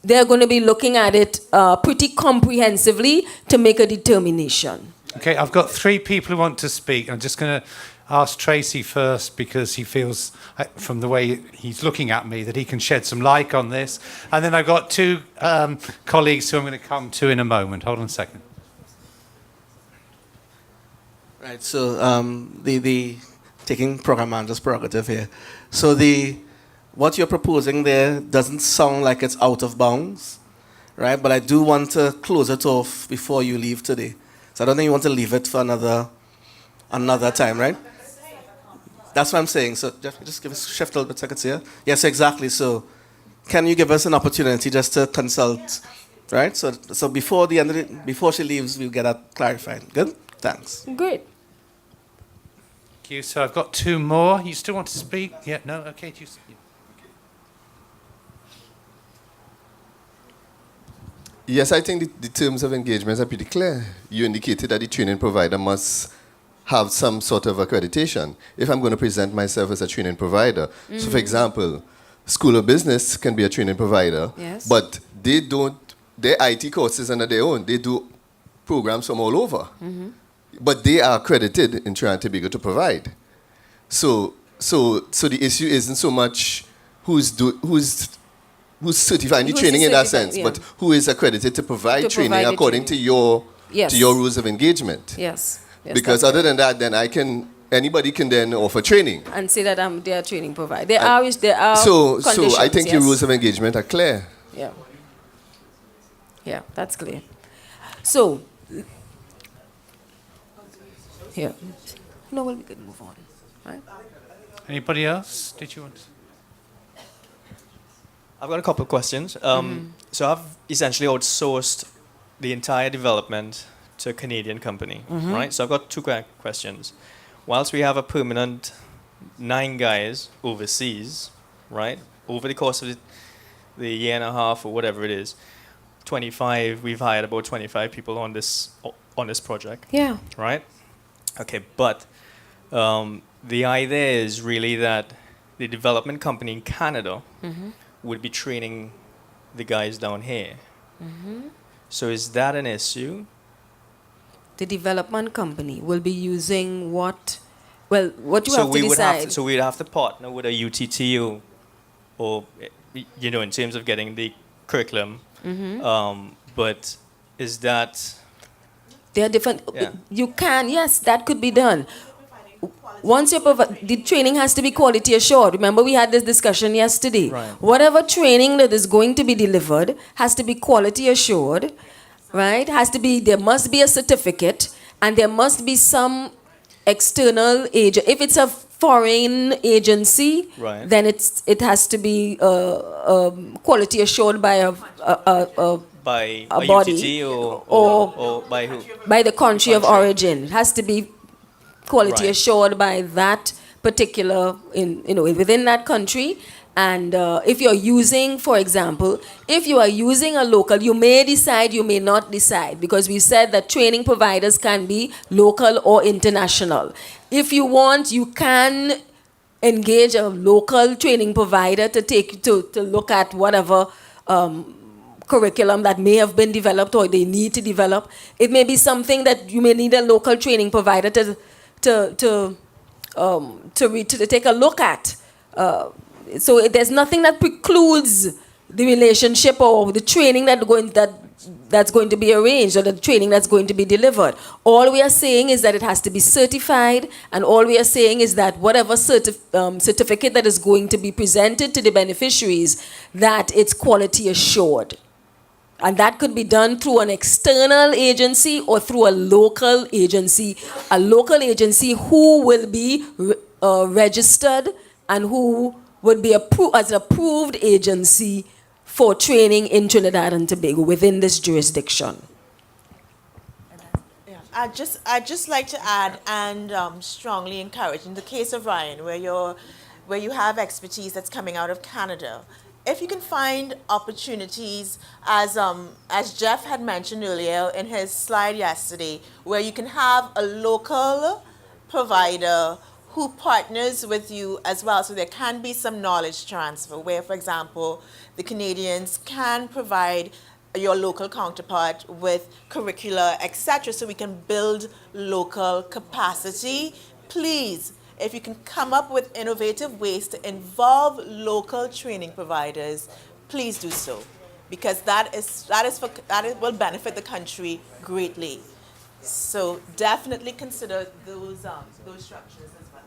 they're going to be looking at it pretty comprehensively to make a determination. Okay, I've got 3 people who want to speak. I'm just going to ask Tracy first because he feels, from the way he's looking at me, that he can shed some light on this. And then I've got 2 colleagues who I'm going to come to in a moment. Hold on a second. Right, so the taking program manager's prerogative here. So what you're proposing there doesn't sound like it's out of bounds, right? But I do want to close it off before you leave today. So I don't think you want to leave it for another time, right? That's what I'm saying. So Jeff, just give us shift a little bit seconds here. Yes, exactly. So can you give us an opportunity just to consult, right? So before the end before she leaves, we'll get that clarified. Good? Thanks. Great. Thank you. So I've got 2 more. You still want to speak? Yeah, no? Okay. Yeah. Yes, I think the terms of engagement are pretty clear. You indicated that the training provider must have some sort of accreditation. If I'm going to present myself as a training provider, so for example, School of Business can be a training provider, Yes. but they don't, their IT courses under their own, they do programs from all over. But they are accredited in Trinidad and Tobago to provide. So the issue isn't so much who's certifying the Who's training in that certified, sense, yeah. but who is accredited to provide To training provide the according training. to your rules of engagement. Yes. Yes, Because that's other than that, then anybody can then offer training. and say that I'm their training provider. There are So conditions, I think your yes. rules of engagement are clear. Yeah. Yeah, that's clear. So, yeah. No, well, we could move on, right? Anybody else? Did you want to? I've got a couple of questions. So I've essentially outsourced the entire development to a Canadian company, right? So I've got 2 questions. Whilst we have a permanent 9 guys overseas, right? Over the course of the year and a half or whatever it is, we've hired about 25 people on this project. Yeah. Right? Okay, but the idea is really that the development company in Canada would be training the guys down here. So is that an issue? The development company will be using what? Well, what you So have to we would decide. so we'd have to partner with a UTT or you know, in terms of getting the curriculum. But is that There are different. Yeah. You can, yes, that could be done. Once you the training has to be quality assured. Remember, we had this discussion yesterday. Right. Whatever training that is going to be delivered has to be quality assured, right? There must be a certificate, and there must be some external agent. If it's a foreign agency, Right. then it has to be quality assured by by a a body UTT or by who? by the country of origin. It has to be quality Right. assured by that particular, within that country. And if you're using, for example, if you are using a local, you may decide, you may not decide, because we said that training providers can be local or international. If you want, you can engage a local training provider to look at whatever curriculum that may have been developed or they need to develop. It may be something that you may need a local training provider to take a look at. So there's nothing that precludes the relationship or the training that's going to be arranged or the training that's going to be delivered. All we are saying is that it has to be certified, and all we are saying is that whatever certificate that is going to be presented to the beneficiaries, that it's quality assured. And that could be done through an external agency or through a local agency who will be registered and who would be as an approved agency for training in Trinidad and Tobago within this jurisdiction. Yeah, I'd just like to add and strongly encourage, in the case of Ryan, where you have expertise that's coming out of Canada, if you can find opportunities, as Geoff had mentioned earlier in his slide yesterday, where you can have a local provider who partners with you as well, so there can be some knowledge transfer, where, for example, the Canadians can provide your local counterpart with curricula, etc., so we can build local capacity. Please, if you can come up with innovative ways to involve local training providers, please do so, because that will benefit the country greatly. So definitely consider those structures as well.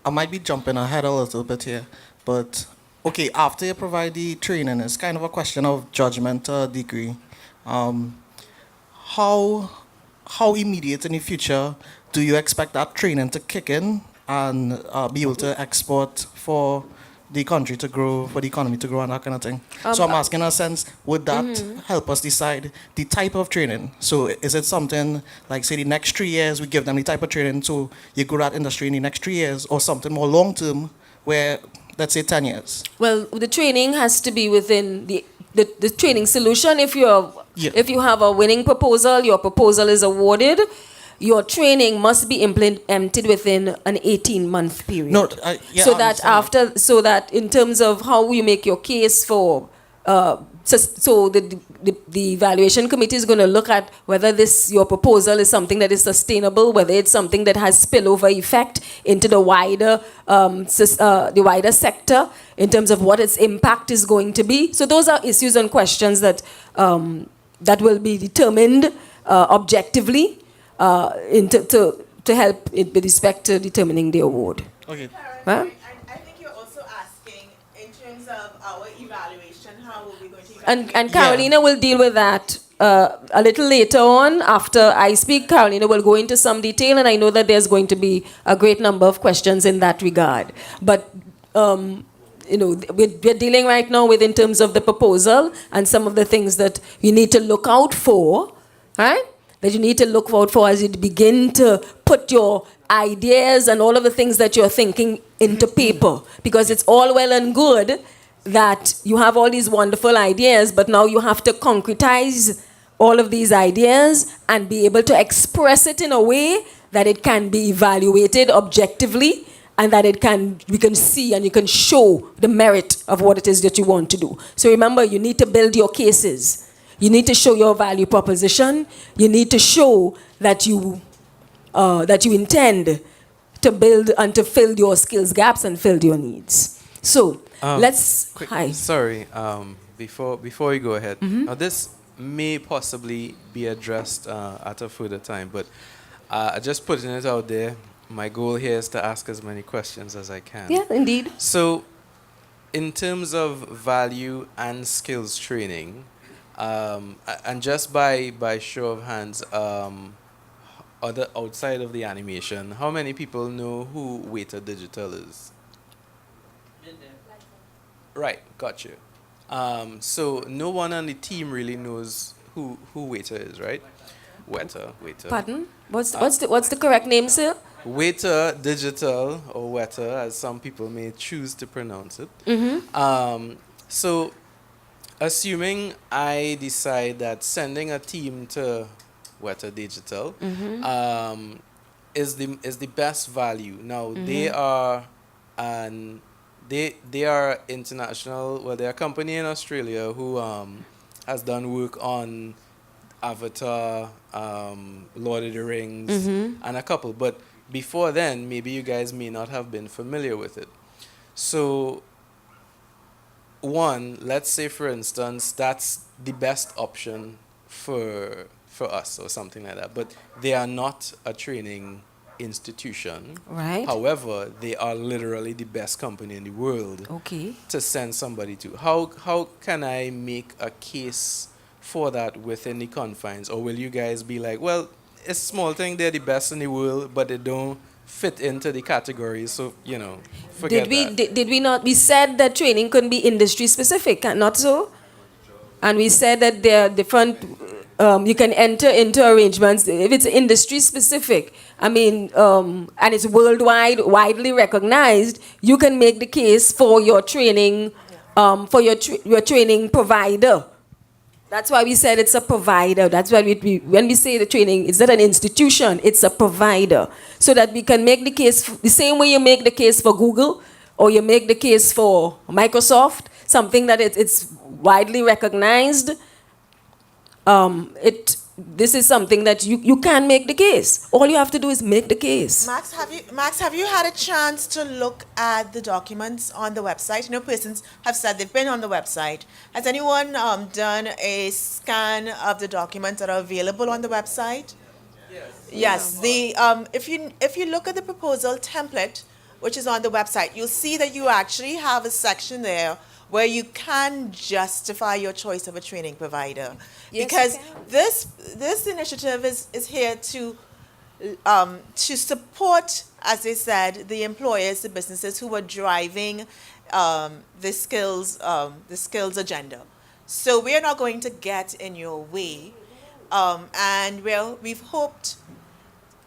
I might be jumping ahead a little bit here, but okay, after you provide the training, it's kind of a question of judgment to a degree. How immediate in the future do you expect that training to kick in and be able to export for the country to grow, for the economy to grow and that kind of thing? So I'm asking in a sense, would that help us decide the type of training? So is it something like, say, the next 3 years, we give them the type of training so you grow that industry in the next 3 years, or something more long-term where, let's say, 10 years? Well, the training has to be within the training solution. If you have a winning proposal, your proposal is awarded, your training must be implemented within an 18-month period. No, so that in terms of how you make your case for, so the evaluation committee is going to look at whether your proposal is something that is sustainable, whether it's something that has spillover effect into the wider sector in terms of what its impact is going to be. So those are issues and questions that will be determined objectively to help with respect to determining the award. Okay. Huh? I think you're also asking, in terms of our evaluation, how are we going to evaluate? And Carolina will deal with that a little later on. After I speak, Carolina will go into some detail, and I know that there's going to be a great number of questions in that regard. But we're dealing right now with in terms of the proposal and some of the things that you need to look out for, right? That you need to look out for as you begin to put your ideas and all of the things that you're thinking into paper. Because it's all well and good that you have all these wonderful ideas, but now you have to concretize all of these ideas and be able to express it in a way that it can be evaluated objectively, and that we can see and you can show the merit of what it is that you want to do. So remember, you need to build your cases. You need to show your value proposition. You need to show that you intend to build and to fill your skills gaps and fill your needs. So let's. Hi. Sorry. Before you go ahead, now this may possibly be addressed at a further time, but just putting it out there. My goal here is to ask as many questions as I can. Yeah, indeed. So, in terms of value and skills training. And just by show of hands, outside of the animation, how many people know who Waiter Digital is? Right, got you. So no one on the team really knows who Waiter is, right? Waiter. Pardon? What's the correct name, sir? Waiter Digital, or Waiter, as some people may choose to pronounce it. So, assuming I decide that sending a team to Waiter Digital is the best value. Now they are international. Well, they're a company in Australia who has done work on Avatar, Lord of the Rings, and a couple. But before then, maybe you guys may not have been familiar with it. So one, let's say for instance, that's the best option for us or something like that. But they are not a training institution. Right. However, they are literally the best company in the world Okay. to send somebody to. How can I make a case for that within the confines? Or will you guys be like, well, it's a small thing, they're the best in the world, but they don't fit into the category, so, forget that. Did we not? We said that training couldn't be industry specific, not so? And we said that there are different, you can enter into arrangements if it's industry specific. I mean, and it's worldwide, widely recognized. You can make the case for your training, for your training provider. That's why we said it's a provider. That's why when we say the training, it's not an institution, it's a provider. So that we can make the case, the same way you make the case for Google, or you make the case for Microsoft, something that it's widely recognized. This is something that you can make the case. All you have to do is make the case. Max, have you had a chance to look at the documents on the website? Persons have said they've been on the website. Has anyone done a scan of the documents that are available on the website? Yes. If you look at the proposal template, which is on the website, you'll see that you actually have a section there where you can justify your choice of a training provider. Yes, because this initiative is here to support, as they said, the employers, the businesses who are driving the skills agenda. So we are not going to get in your way, and we've hoped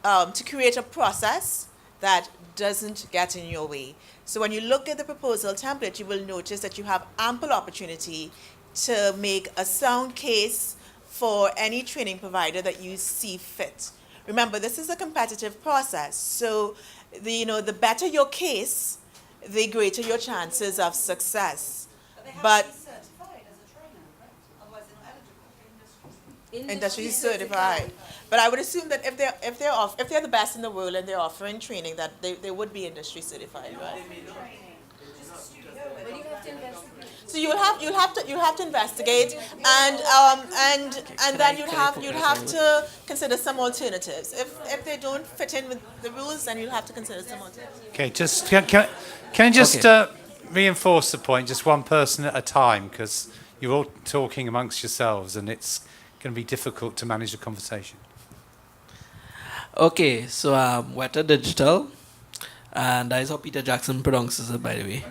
to create a process that doesn't get in your way. So when you look at the proposal template, you will notice that you have ample opportunity to make a sound case for any training provider that you see fit. Remember, this is a competitive process, so the better your case, the greater your chances of success. But industry certified. But I would assume that if they're the best in the world and they're offering training, that they would be industry certified, right? So you'll have to investigate, and then you'd have to consider some alternatives. If they don't fit in with the rules, then you'll have to consider some alternatives. Okay, just can I just reinforce the point, just one person at a time, because you're all talking amongst yourselves, and it's going to be difficult to manage the conversation. Okay, so Weta Digital, and that is how Peter Jackson pronounces it, by the way.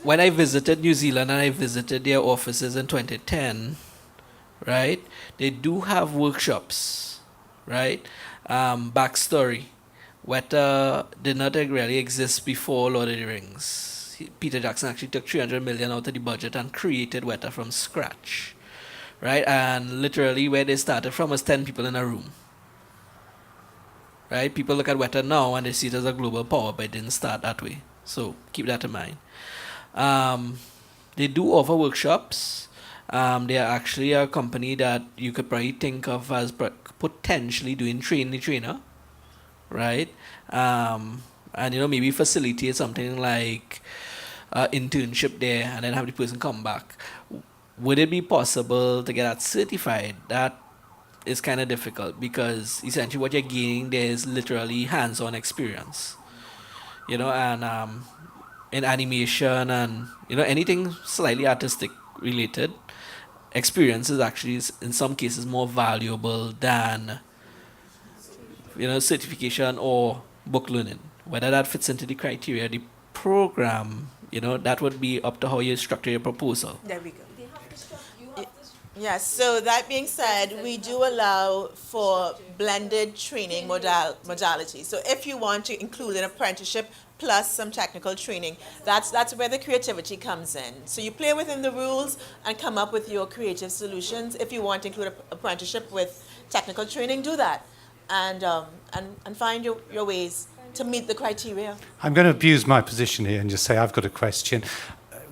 When I visited New Zealand and I visited their offices in 2010, right, they do have workshops, right? Backstory, Weta did not really exist before Lord of the Rings. Peter Jackson actually took $300 million out of the budget and created Weta from scratch, right? And literally where they started from was 10 people in a room. Right? People look at Weta now and they see it as a global power, but it didn't start that way. So keep that in mind. They do offer workshops. They are actually a company that you could probably think of as potentially doing train the trainer, right? And maybe facilitate something like internship there and then have the person come back. Would it be possible to get that certified? That is kind of difficult because essentially what you're gaining there is literally hands-on experience, and in animation and anything slightly artistic related, experience is actually in some cases more valuable than certification or book learning. Whether that fits into the criteria, the program, that would be up to how you structure your proposal. There we go. Yes, so that being said, we do allow for blended training modalities. So if you want to include an apprenticeship plus some technical training, that's where the creativity comes in. So you play within the rules and come up with your creative solutions. If you want to include an apprenticeship with technical training, do that, and find your ways to meet the criteria. I'm going to abuse my position here and just say I've got a question.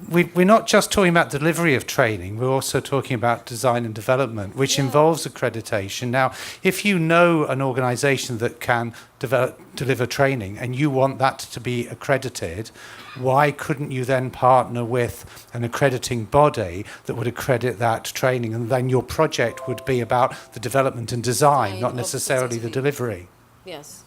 we're not just talking about delivery of training, we're also talking about design and development, which involves accreditation. Now, if you know an organisation that can deliver training and you want that to be accredited, why couldn't you then partner with an accrediting body that would accredit that training, and then your project would be about the development and design, not necessarily the delivery? Yes.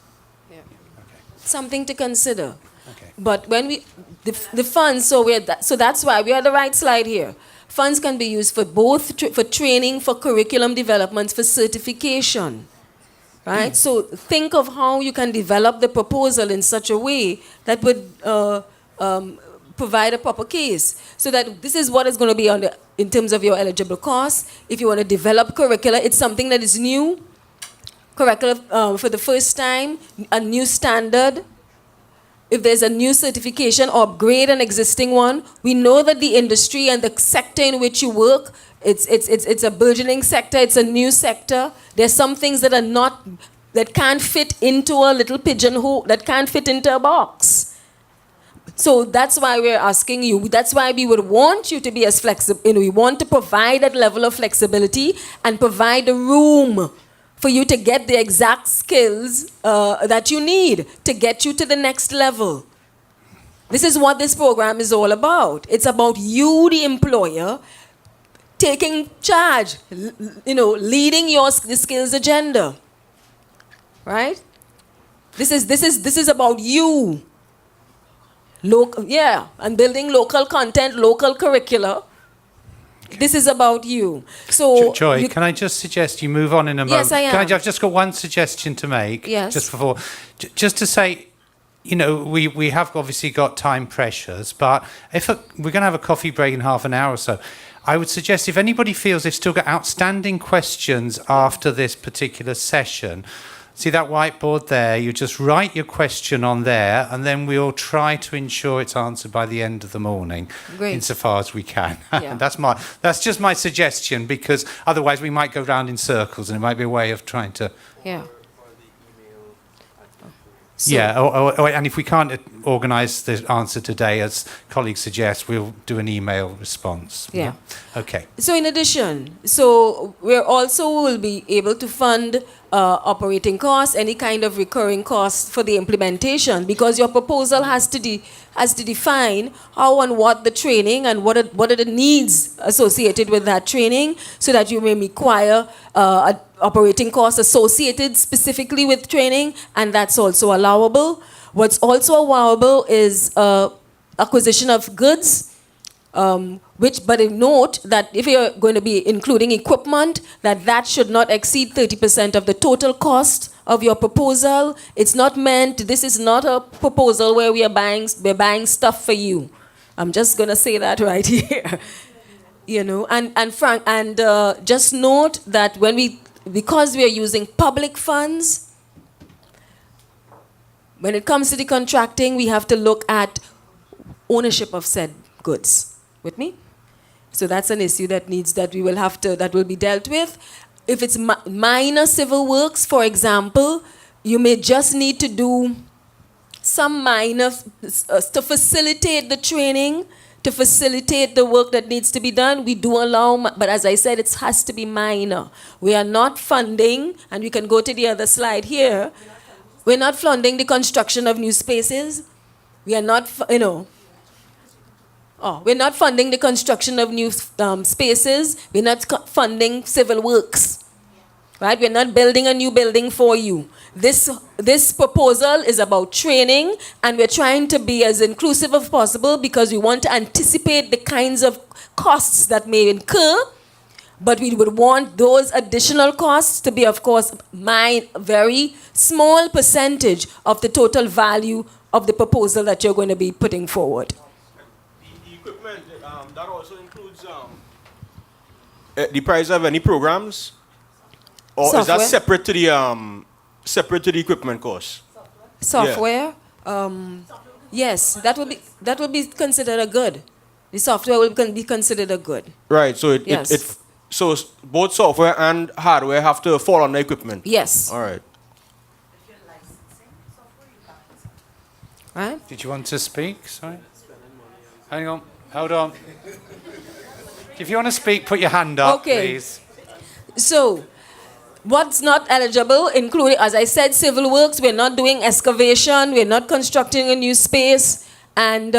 Yeah. Okay. Something to consider. Okay. But when the funds, so that's why we are the right slide here. Funds can be used for both for training, for curriculum development, for certification. Right? So think of how you can develop the proposal in such a way that would provide a proper case. So that this is what is going to be in terms of your eligible costs. If you want to develop curricula, it's something that is new. Curricula for the first time, a new standard. If there's a new certification or upgrade an existing one, we know that the industry and the sector in which you work, it's a burgeoning sector, it's a new sector. There's some things that can't fit into a little pigeonhole, that can't fit into a box. So that's why we're asking you, that's why we would want you to be as flexible, we want to provide that level of flexibility and provide the room for you to get the exact skills that you need to get you to the next level. This is what this program is all about. It's about you, the employer, taking charge, leading the skills agenda. Right? This is about you. And building local content, local curricula. This is about you. So, Joy, can I just suggest you move on in a moment? Yes, I am. I've just got one suggestion to make. Yes. Just before, just to say, we have obviously got time pressures, but we're going to have a coffee break in half an hour or so. I would suggest if anybody feels they've still got outstanding questions after this particular session, see that whiteboard there? You just write your question on there, and then we'll try to ensure it's answered by the end of the morning, insofar as we can. Yeah. That's just my suggestion, because otherwise we might go round in circles, and it might be a way of trying to. Yeah. And if we can't organise the answer today, as colleagues suggest, we'll do an email response. Yeah. Okay. So in addition, we also will be able to fund operating costs, any kind of recurring costs for the implementation, because your proposal has to define how and what the training and what are the needs associated with that training, so that you may require operating costs associated specifically with training, and that's also allowable. What's also allowable is acquisition of goods, but note that if you're going to be including equipment, that should not exceed 30% of the total cost of your proposal. It's not meant, this is not a proposal where we're buying stuff for you. I'm just going to say that right here. Just note that because we are using public funds, when it comes to the contracting, we have to look at ownership of said goods. With me? So that's an issue that will be dealt with. If it's minor civil works, for example, you may just need to do some minor to facilitate the training, to facilitate the work that needs to be done. We do allow, but as I said, it has to be minor. We are not funding, and we can go to the other slide here. We're not funding the construction of new spaces. We are not, we're not funding the construction of new spaces. We're not funding civil works. Right? We're not building a new building for you. This proposal is about training, and we're trying to be as inclusive as possible because we want to anticipate the kinds of costs that may incur, but we would want those additional costs to be, of course, very small percentage of the total value of the proposal that you're going to be putting forward. The equipment, that also includes the price of any programs? Or Software? Is that separate to the equipment cost? Software? Yes, that would be considered a good. The software will be considered a good. Right, so so both software and hardware have to fall on the equipment? Yes. All right. Right? Did you want to speak? Sorry. Hang on. Hold on. If you want to speak, put your hand up, Okay. please. So, what's not eligible, including, as I said, civil works, we're not doing excavation, we're not constructing a new space, and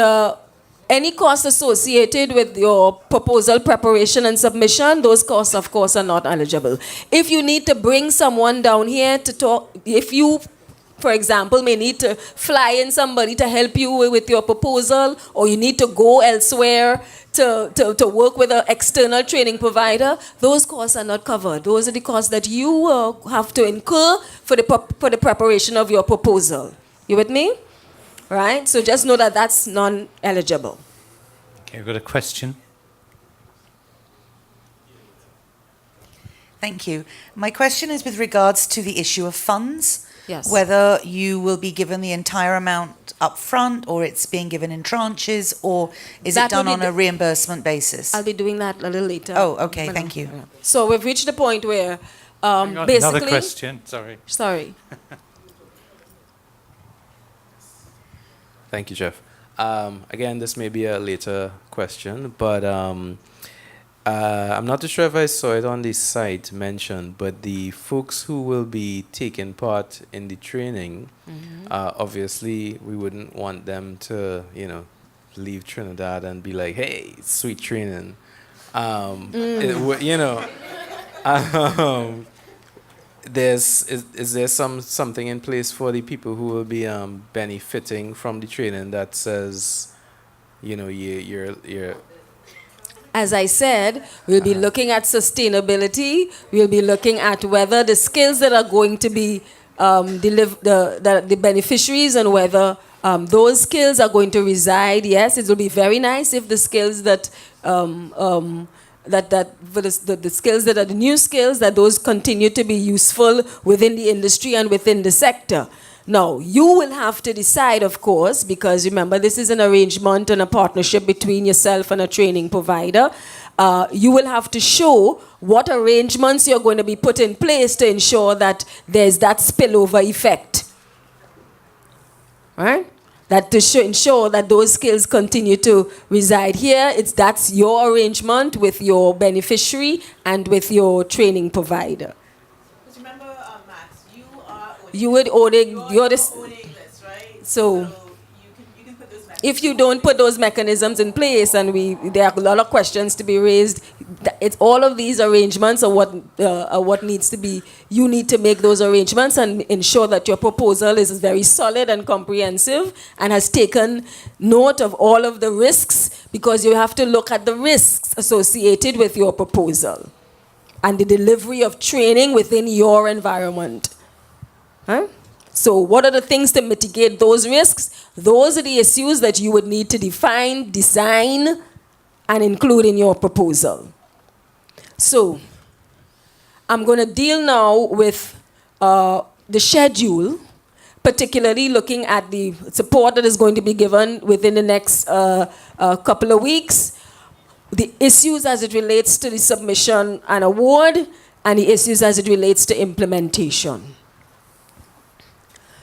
any costs associated with your proposal preparation and submission, those costs, of course, are not eligible. If you need to bring someone down here to talk, if you, for example, may need to fly in somebody to help you with your proposal, or you need to go elsewhere to work with an external training provider, those costs are not covered. Those are the costs that you have to incur for the preparation of your proposal. You with me? Right? So just know that that's non-eligible. Okay, we've got a question. Thank you. My question is with regards to the issue of funds. Yes. Whether you will be given the entire amount up front, or it's being given in tranches, or is That it done will on be a reimbursement basis? I'll be doing that a little later. Oh, okay, thank you. So we've reached the point where Hang on, basically... another question, sorry. Sorry. Thank you, Geoff. Again, this may be a later question, but I'm not too sure if I saw it on the site mentioned, but the folks who will be taking part in the training, obviously we wouldn't want them to, leave Trinidad and be like, hey, sweet training. Is there something in place for the people who will be benefiting from the training that says, you're As I said, we'll be looking at sustainability. We'll be looking at whether the skills that are going to be the beneficiaries, and whether those skills are going to reside. Yes, it will be very nice if the skills that the skills that are the new skills, that those continue to be useful within the industry and within the sector. Now, you will have to decide, of course, because remember, this is an arrangement and a partnership between yourself and a training provider. You will have to show what arrangements you're going to be put in place to ensure that there's that spillover effect. Right? That to ensure that those skills continue to reside here, that's your arrangement with your beneficiary and with your training provider. Remember, Max, You would owning, you're the, owning this, right? so you can put those if you don't put those mechanisms in place, and there are a lot of questions to be raised, it's all of these arrangements are what needs to be. You need to make those arrangements and ensure that your proposal is very solid and comprehensive and has taken note of all of the risks, because you have to look at the risks associated with your proposal and the delivery of training within your environment. Huh? So what are the things to mitigate those risks? Those are the issues that you would need to define, design, and include in your proposal. So I'm going to deal now with the schedule, particularly looking at the support that is going to be given within the next couple of weeks, the issues as it relates to the submission and award, and the issues as it relates to implementation.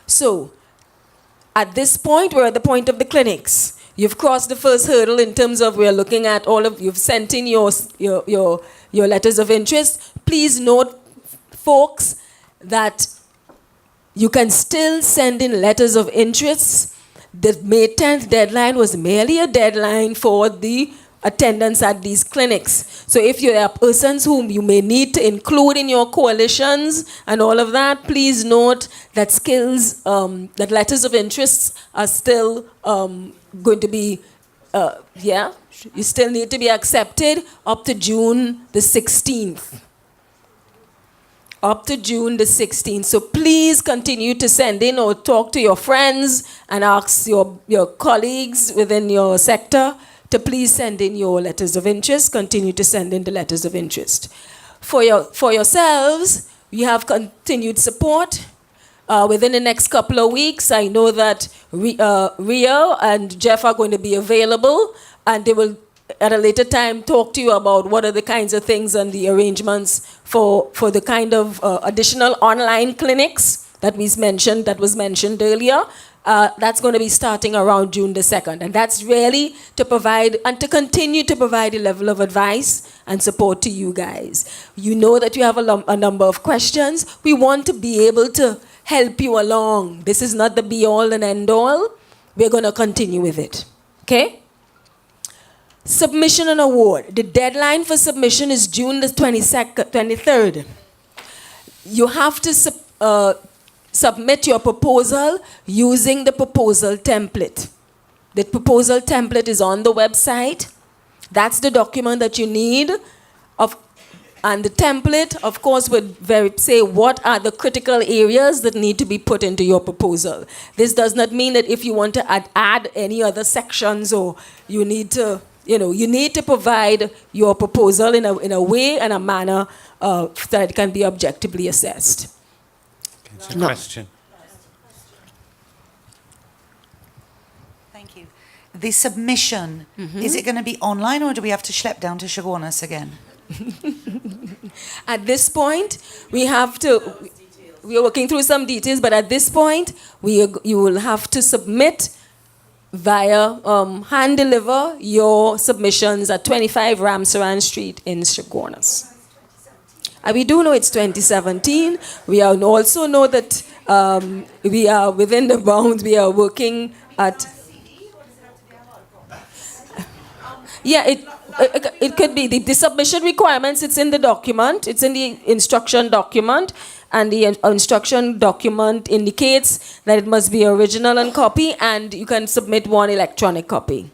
So, at this point, we're at the point of the clinics. You've crossed the first hurdle in terms of we're looking at you've sent in your letters of interest. Please note, folks, that you can still send in letters of interest. The May 10th deadline was merely a deadline for the attendance at these clinics. So if you are persons whom you may need to include in your coalitions and all of that, please note that that letters of interest are still going to be, you still need to be accepted up to June the 16th. Up to June the 16th. So please continue to send in or talk to your friends and ask your colleagues within your sector to please send in your letters of interest. Continue to send in the letters of interest. For yourselves, you have continued support. Within the next couple of weeks, I know that Rhea and Geoff are going to be available, and they will, at a later time, talk to you about what are the kinds of things and the arrangements for the kind of additional online clinics that was mentioned earlier. That's going to be starting around June the 2nd. And that's really to provide and to continue to provide a level of advice and support to you guys. You know that you have a number of questions. We want to be able to help you along. This is not the be-all and end-all. We're going to continue with it. Okay? Submission and award. The deadline for submission is June the 23rd. You have to submit your proposal using the proposal template. The proposal template is on the website. That's the document that you need. And the template, of course, would say what are the critical areas that need to be put into your proposal. This does not mean that if you want to add any other sections or you need to, you need to provide your proposal in a way and a manner that it can be objectively assessed. It's a question. Thank you. The submission, is it going to be online or do we have to schlep down to Chaguanas again? At this point, we are working through some details, but at this point, you will have to submit via hand deliver your submissions at 25 Ramsaran Street in Chaguanas. And we do know it's 2017. We also know that we are within the bounds. We are working at. Yeah, it could be the submission requirements. It's in the document. It's in the instruction document, and the instruction document indicates that it must be original and copy, and you can submit one electronic copy.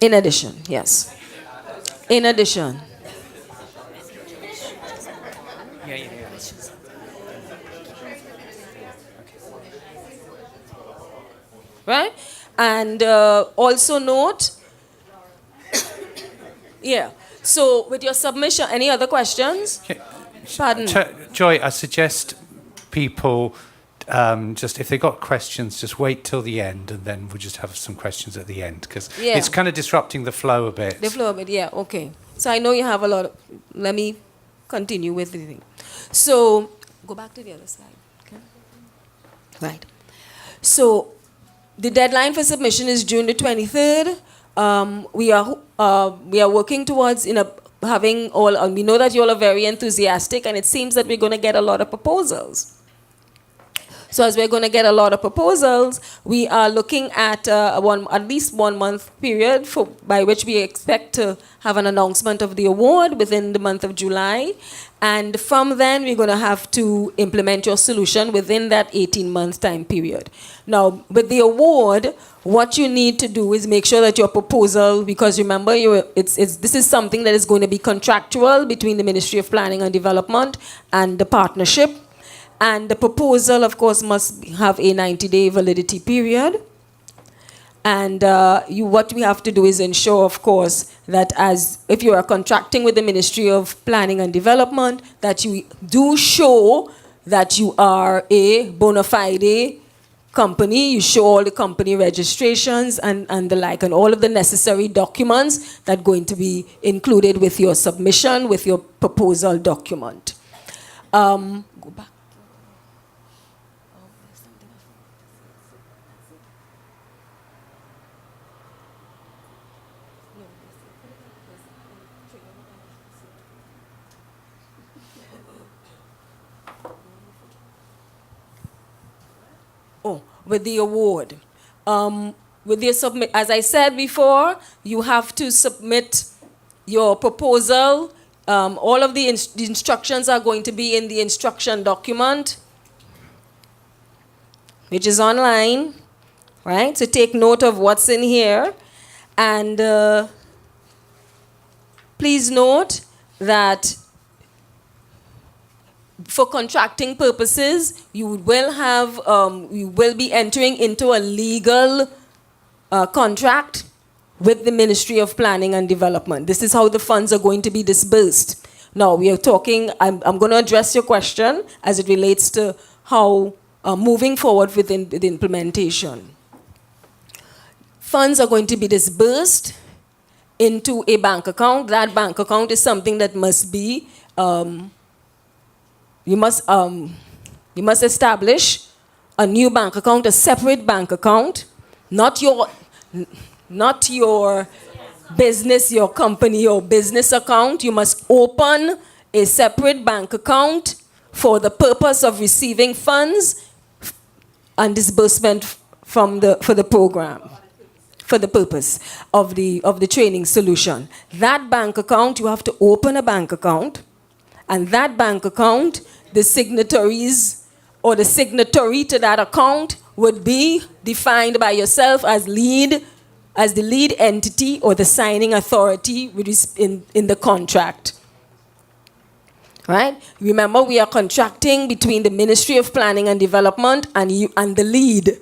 In addition, yes. In addition. Right? And also note, yeah. So with your submission, any other questions? Pardon? Joy, I suggest people just, if they've got questions, just wait till the end and then we'll just have some questions at the end because it's kind of disrupting the flow a bit. The flow a bit, yeah, okay. So I know you have a lot of, let me continue with the thing. So, go back to the other side, okay? Right. So, the deadline for submission is June the 23rd. We are working towards having all, and we know that you all are very enthusiastic, and it seems that we're going to get a lot of proposals. So as we're going to get a lot of proposals, we are looking at at least 1 month period by which we expect to have an announcement of the award within the month of July. And from then, we're going to have to implement your solution within that 18-month time period. Now, with the award, what you need to do is make sure that your proposal, because remember, this is something that is going to be contractual between the Ministry of Planning and Development and the partnership. And the proposal, of course, must have a 90-day validity period. And what we have to do is ensure, of course, that if you are contracting with the Ministry of Planning and Development, that you do show that you are a bona fide company. You show all the company registrations and the like, and all of the necessary documents that are going to be included with your submission, with your proposal document. Go back. With the award. As I said before, you have to submit your proposal. All of the instructions are going to be in the instruction document, which is online, right? So take note of what's in here. And please note that for contracting purposes, you will be entering into a legal contract with the Ministry of Planning and Development. This is how the funds are going to be disbursed. Now, we are talking, I'm going to address your question as it relates to how moving forward with the implementation. Funds are going to be disbursed into a bank account. That bank account is something that must be You must establish a new bank account, a separate bank account, not your business, your company, your business account. You must open a separate bank account for the purpose of receiving funds and disbursement for the program, for the purpose of the training solution. That bank account, you have to open a bank account, and that bank account, the signatories or the signatory to that account would be defined by yourself as the lead entity or the signing authority in the contract. Right? Remember, we are contracting between the Ministry of Planning and Development and you and the lead.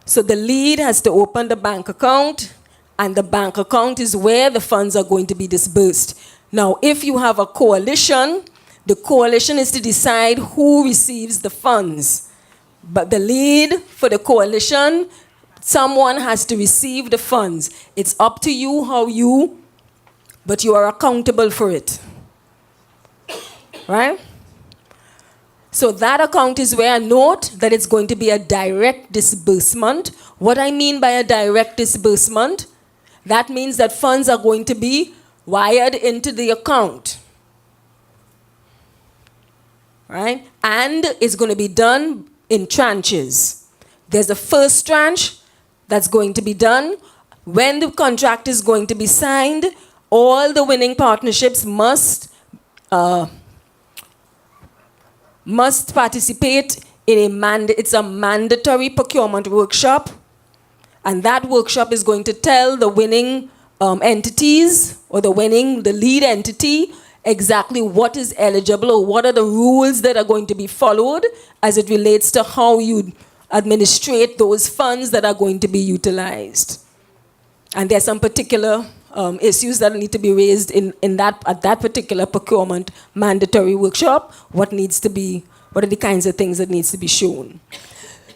So the lead has to open the bank account, and the bank account is where the funds are going to be disbursed. Now, if you have a coalition, the coalition is to decide who receives the funds. But the lead for the coalition, someone has to receive the funds. It's up to you but you are accountable for it. Right? So that account is where I note that it's going to be a direct disbursement. What I mean by a direct disbursement, that means that funds are going to be wired into the account. Right? And it's going to be done in tranches. There's a first tranche that's going to be done. When the contract is going to be signed, all the winning partnerships must participate in it's a mandatory procurement workshop, and that workshop is going to tell the winning entities or the lead entity exactly what is eligible or what are the rules that are going to be followed as it relates to how you administrate those funds that are going to be utilized. And there's some particular issues that need to be raised at that particular procurement mandatory workshop. What are the kinds of things that needs to be shown?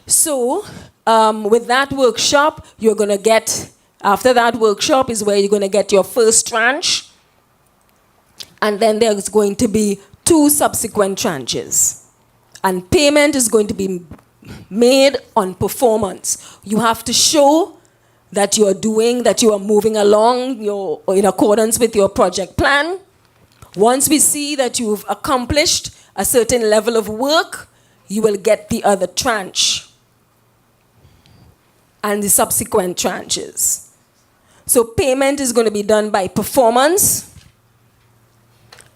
So with that workshop, you're going to get, after that workshop is where you're going to get your first tranche. And then there's going to be 2 subsequent tranches. And payment is going to be made on performance. You have to show that you are moving along in accordance with your project plan. Once we see that you've accomplished a certain level of work, you will get the other tranche and the subsequent tranches. So payment is going to be done by performance.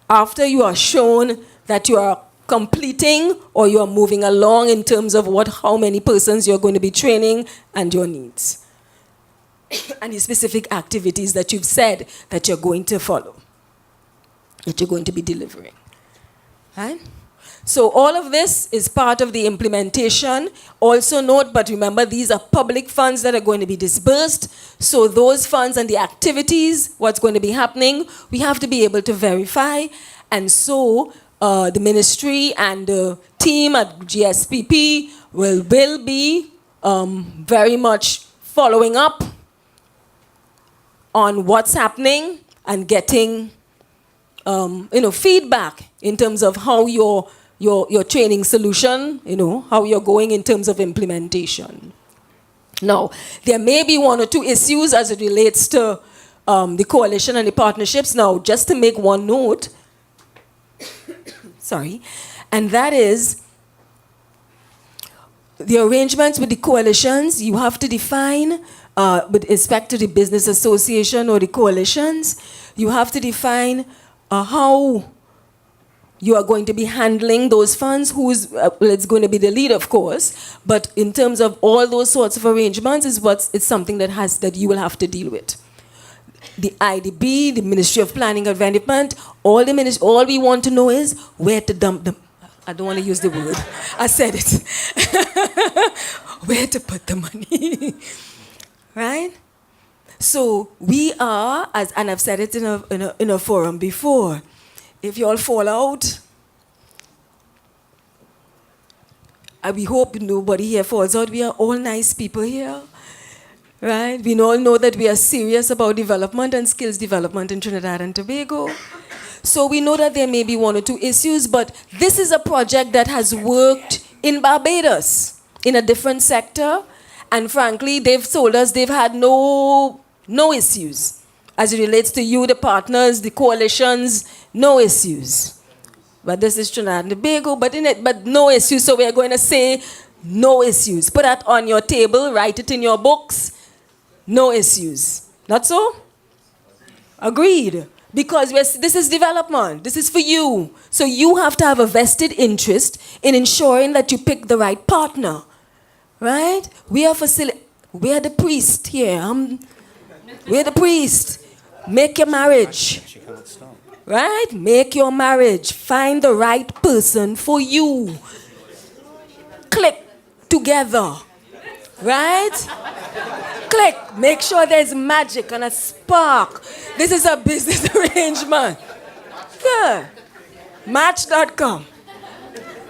After you are shown that you are completing or you are moving along in terms of how many persons you're going to be training and your needs. And the specific activities that you've said that you're going to follow, that you're going to be delivering. Right? So all of this is part of the implementation. Also note, but remember, these are public funds that are going to be disbursed. So those funds and the activities, what's going to be happening, we have to be able to verify. And so the ministry and the team at GSPP will be very much following up on what's happening and getting feedback in terms of how your training solution, how you're going in terms of implementation. Now, there may be 1 or 2 issues as it relates to the coalition and the partnerships. Now, just to make one note, and that is the arrangements with the coalitions. You have to define, with respect to the business association or the coalitions, you have to define how you are going to be handling those funds, it's going to be the lead, of course, but in terms of all those sorts of arrangements it's something that you will have to deal with. The IDB, the Ministry of Planning and Development, all we want to know is where to dump them. I don't want to use the word. I said it. Where to put the money. Right? So we are, and I've said it in a forum before, if you all fall out, we hope nobody here falls out. We are all nice people here, right? We all know that we are serious about development and skills development in Trinidad and Tobago. So we know that there may be 1 or 2 issues, but this is a project that has worked in Barbados, in a different sector, and frankly, they've told us they've had no issues as it relates to you, the partners, the coalitions, no issues. But this is Trinidad and Tobago, but no issues. So we're going to say no issues. Put that on your table, write it in your books. No issues. Not so? Agreed. Because this is development. This is for you. So you have to have a vested interest in ensuring that you pick the right partner. Right? We are the priest here. We're the priest. Make your marriage. Right? Make your marriage. Find the right person for you. Click together. Right? Click. Make sure there's magic and a spark. This is a business arrangement. Good. Match.com.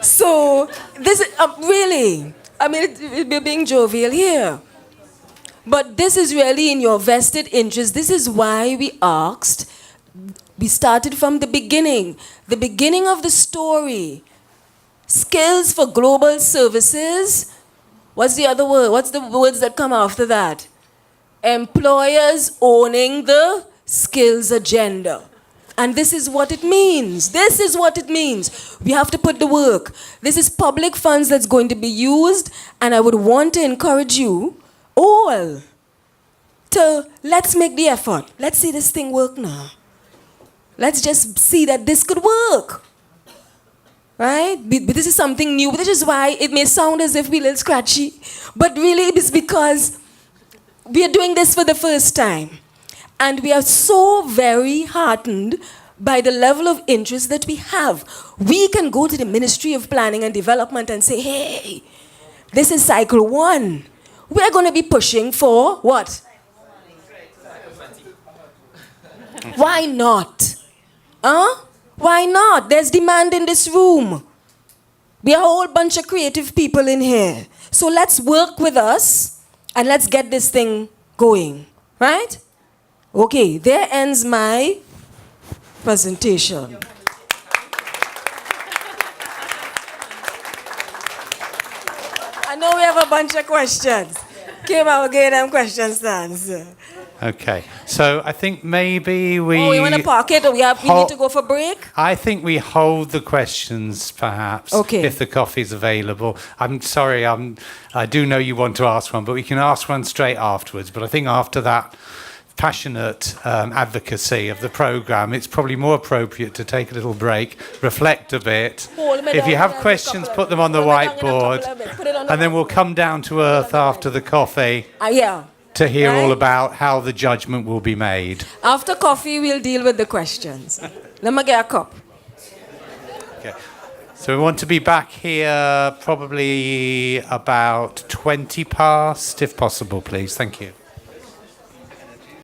So, this is really, we're being jovial here. But this is really in your vested interest. This is why we started from the beginning of the story. Skills for global services. What's the other word? What's the words that come after that? Employers owning the skills agenda. And this is what it means. This is what it means. We have to put the work. This is public funds that's going to be used, and I would want to encourage you all to let's make the effort. Let's see this thing work now. Let's just see that this could work. Right? But this is something new. This is why it may sound as if we're a little scratchy, but really it's because we are doing this for the first time. And we are so very heartened by the level of interest that we have. We can go to the Ministry of Planning and Development and say, hey, this is cycle 1. We're going to be pushing for what? Why not? Why not? There's demand in this room. We are a whole bunch of creative people in here. So let's work with us and let's get this thing going. Right? Okay, there ends my presentation. I know we have a bunch of questions. Kim, I will get them questions answered. Okay, so I think maybe we... Oh, we want to park it or we need to go for break? I think we hold the questions, perhaps, if the coffee's available. I'm sorry, I do know you want to ask one, but we can ask one straight afterwards. But I think after that passionate advocacy of the programme, it's probably more appropriate to take a little break, reflect a bit. If you have questions, put them on the whiteboard, and then we'll come down to earth after the coffee. Yeah. To hear all about how the judgment will be made. After coffee, we'll deal with the questions. Let me get a cup. Okay. So we want to be back here probably about 20 past, if possible, please. Thank you.